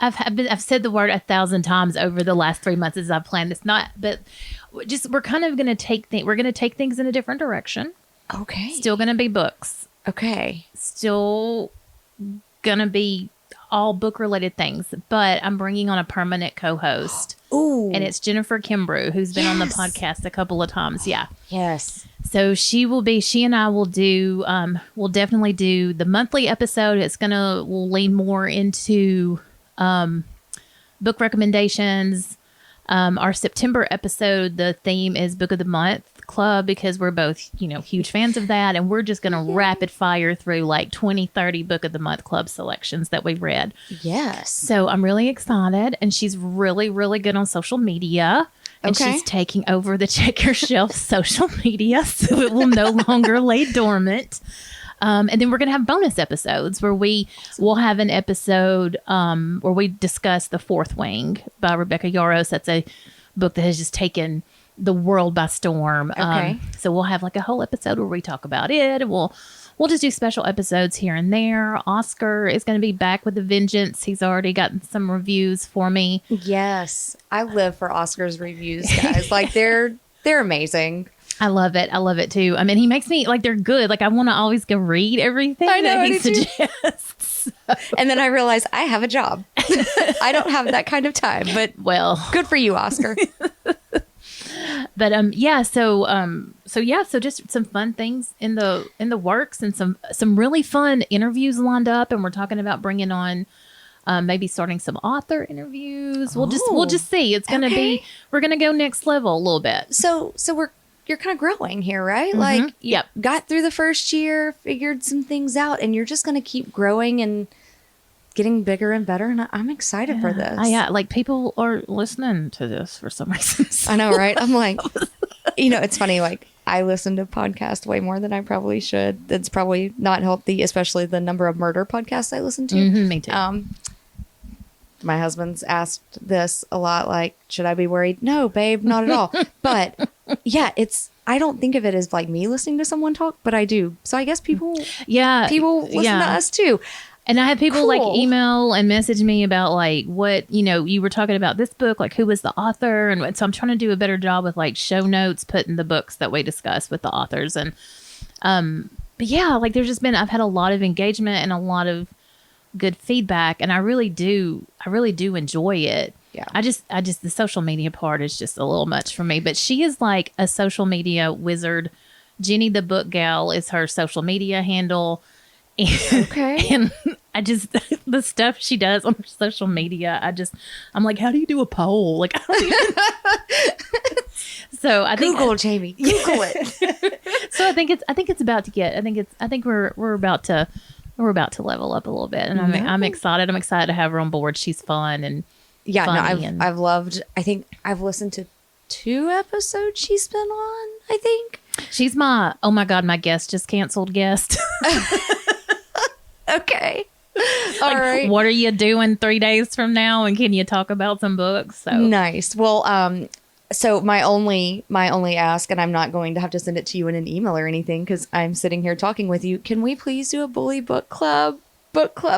I've said the word 1,000 times over the last 3 months as I've planned this. But we're kind of going to take things in a different direction. Okay. Still going to be books. Okay. Still going to be all book related things, but I'm bringing on a permanent co-host. Ooh. And it's Jennifer Kimbrough, who's been on the Yes. podcast a couple of times. Yeah. Yes. So she and I will do, we'll definitely do the monthly episode. We'll lean more into book recommendations. Our September episode, the theme is Book of the Month Club because we're both, huge fans of that. And we're just going to rapid fire through like 20, 30 Book of the Month Club selections that we've read. Yes. So I'm really excited. And she's really, really good on social media. And Okay. she's taking over the Check Your Shelf social media, so it will no longer lay dormant. And then we're going to have bonus episodes where we'll have an episode where we discuss The Fourth Wing by Rebecca Yarros. That's a book that has just taken the world by storm. Okay. So we'll have like a whole episode where we talk about it. We'll just do special episodes here and there. Oscar is going to be back with a vengeance. He's already gotten some reviews for me. Yes. I live for Oscar's reviews, guys. Like they're amazing. I love it. I love it too. I mean, he makes me like they're good. Like I want to always go read everything I know, that he I do too. suggests. And then I realize I have a job. I don't have that kind of time, but Well, good for you, Oscar. but so just some fun things in the works and some really fun interviews lined up, and we're talking about bringing on maybe starting some author interviews. We'll just see. It's gonna be we're gonna go next level a little bit. So you're kind of growing here, right? Like you Yep. got through the first year, figured some things out, and you're just going to keep growing and getting bigger and better. And I'm excited for this. Yeah, like people are listening to this for some reason. I know, right? I'm like, it's funny. Like I listen to podcasts way more than I probably should. That's probably not healthy, especially the number of murder podcasts I listen to. Me too. My husband's asked this a lot, like, should I be worried? No, babe, not at all. But yeah, I don't think of it as like me listening to someone talk, but I do. So I guess people listen to us too. And I have people like Cool. email and message me about like what, you were talking about this book, like who was the author. And so I'm trying to do a better job with like show notes, putting the books that we discuss with the authors. And, but yeah, like I've had a lot of engagement and a lot of good feedback, and I really do enjoy it. Yeah. I just the social media part is just a little much for me, but she is like a social media wizard. Jenny the Book Gal is her social media handle. Okay. And I just the stuff she does on her social media, I'm like, how do you do a poll? Like I don't even So I think Google, Jamie. Google it. so I think it's about to get. I think we're about to We're about to level up a little bit, and I'm excited. I'm excited to have her on board. She's fun and funny. I've loved. I think I've listened to 2 episodes she's been on. I think she's my my guest just canceled guest. Okay. All right. What are you doing 3 days from now? And can you talk about some books? So nice. Well, so my only ask, and I'm not going to have to send it to you in an email or anything because I'm sitting here talking with you. Can we please do a Bully Book Club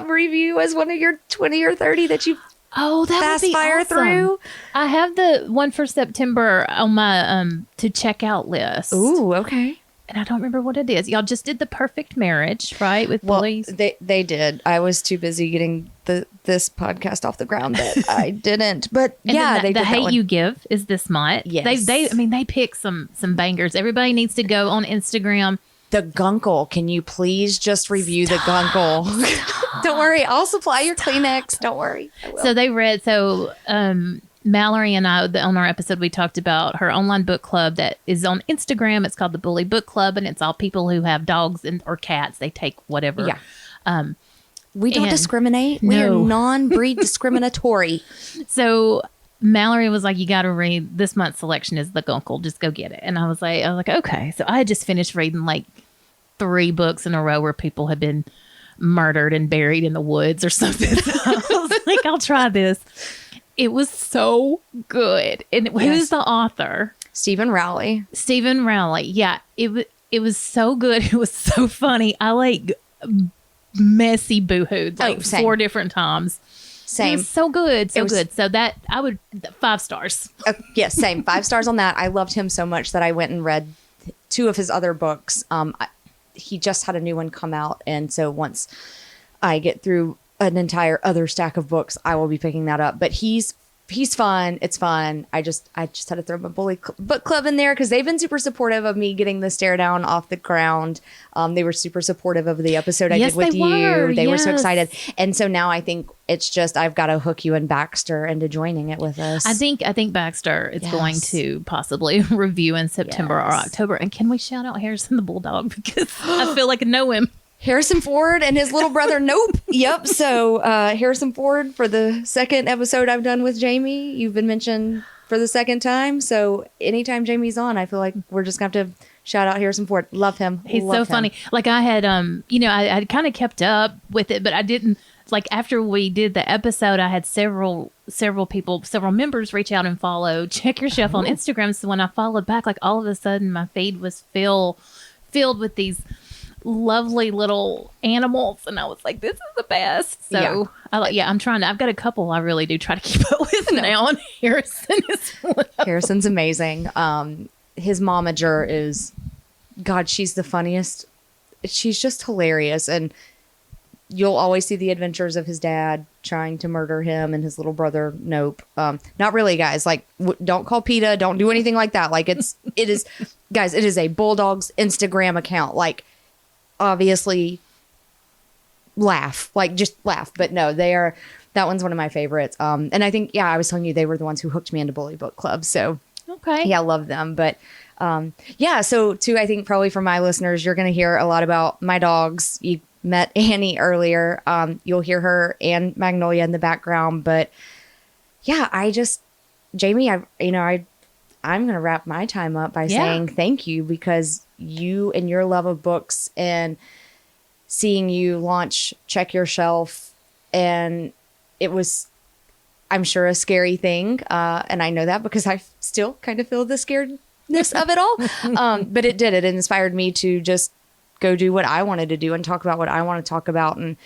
review as one of your 20 or 30 that you that fast would be fire awesome. through? I have the one for September on my to check out list. Ooh, okay. And I don't remember what it is. Y'all just did The Perfect Marriage, right? With bullies. They did. I was too busy getting this podcast off the ground that I didn't. But yeah, the Hate You Give is this month. Yes. They pick some bangers. Everybody needs to go on Instagram. The Guncle. Can you please just review the Guncle? Don't worry. I'll supply your Kleenex. Don't worry. I will. So they read. Mallory and I, on our episode, we talked about her online book club that is on Instagram. It's called the Bully Book Club, and it's all people who have dogs or cats. They take whatever. Yeah. We don't discriminate. We are non-breed discriminatory. So Mallory was like, you got to read this month's selection is the Guncle. Just go get it. And I was like, okay. So I had just finished reading like 3 books in a row where people had been murdered and buried in the woods or something. So I was like, I'll try this. It was so good. And who's the author? Stephen Rowley. Yeah. It was so good. It was so funny. I like messy boohooed like 4 different times. Same. It was so good. So good. So that I would 5 stars. Yes, same. 5 stars on that. I loved him so much that I went and read 2 of his other books. He just had a new one come out. And so once I get through an entire other stack of books, I will be picking that up. But he's fun. It's fun. I just had to throw my Bully Book Club in there because they've been super supportive of me getting the Staredown off the ground. They were super supportive of the episode I did with you. They were so excited. And so now I think it's just I've got to hook you and Baxter into joining it with us. I think Baxter is going to possibly review in September or October. And can we shout out Harrison the Bulldog because I feel like I know him. Harrison Ford and his little brother, Nope. Yep. So Harrison Ford for the 2nd episode I've done with Jamie. You've been mentioned for the 2nd time. So anytime Jamie's on, I feel like we're just going to have to shout out Harrison Ford. Love him. He's so funny. Like I had, I kind of kept up with it, but I didn't. Like after we did the episode, I had several members reach out and follow. Check your shelf on Instagram. So when I followed back, like all of a sudden my feed was filled with these lovely little animals, and I was like, this is the best. So I'm trying to, I've got a couple I really do try to keep up with now, and Harrison is one. Harrison's amazing. His momager is, God, she's the funniest. She's just hilarious, and you'll always see the adventures of his dad trying to murder him and his little brother. Nope. Not really, guys. Like, don't call PETA. Don't do anything like that. Like, it is, guys, it is a Bulldog's Instagram account. Like, obviously just laugh, but no, that one's one of my favorites. And I think, I was telling you, they were the ones who hooked me into Bully Book Club. So I love them. But so too, I think probably for my listeners, you're going to hear a lot about my dogs. You met Annie earlier. You'll hear her and Magnolia in the background, but Jamie, I'm going to wrap my time up by saying thank you, because you and your love of books and seeing you launch Check Your Shelf, and it was, I'm sure, a scary thing. And I know that because I still kind of feel the scaredness of it all. But it did. It inspired me to just go do what I wanted to do and talk about what I want to talk about. And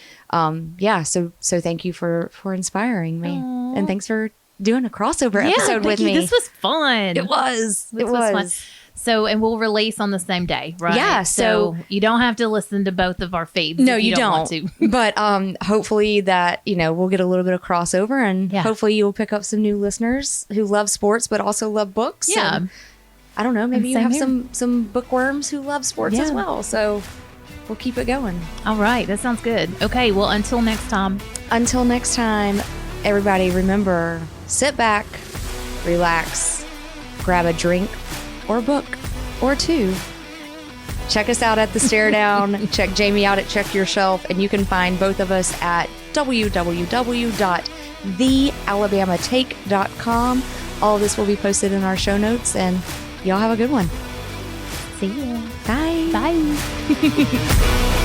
so thank you for inspiring me. Aww. And thanks for doing a crossover episode with me. This was fun. It was fun. So, and we'll release on the same day, right? Yeah. So you don't have to listen to both of our feeds. No, if you don't want to. But hopefully that, we'll get a little bit of crossover, and hopefully you'll pick up some new listeners who love sports, but also love books. Yeah. And I don't know, maybe you have some bookworms who love sports as well. So we'll keep it going. All right. That sounds good. Okay. Well, until next time, everybody, remember, sit back, relax, grab a drink or a book or 2, check us out at the Staredown. Check Jamie out at Check Your Shelf. And you can find both of us at www.thealabamatake.com. All of this will be posted in our show notes. And y'all have a good one. See ya. Bye. Bye.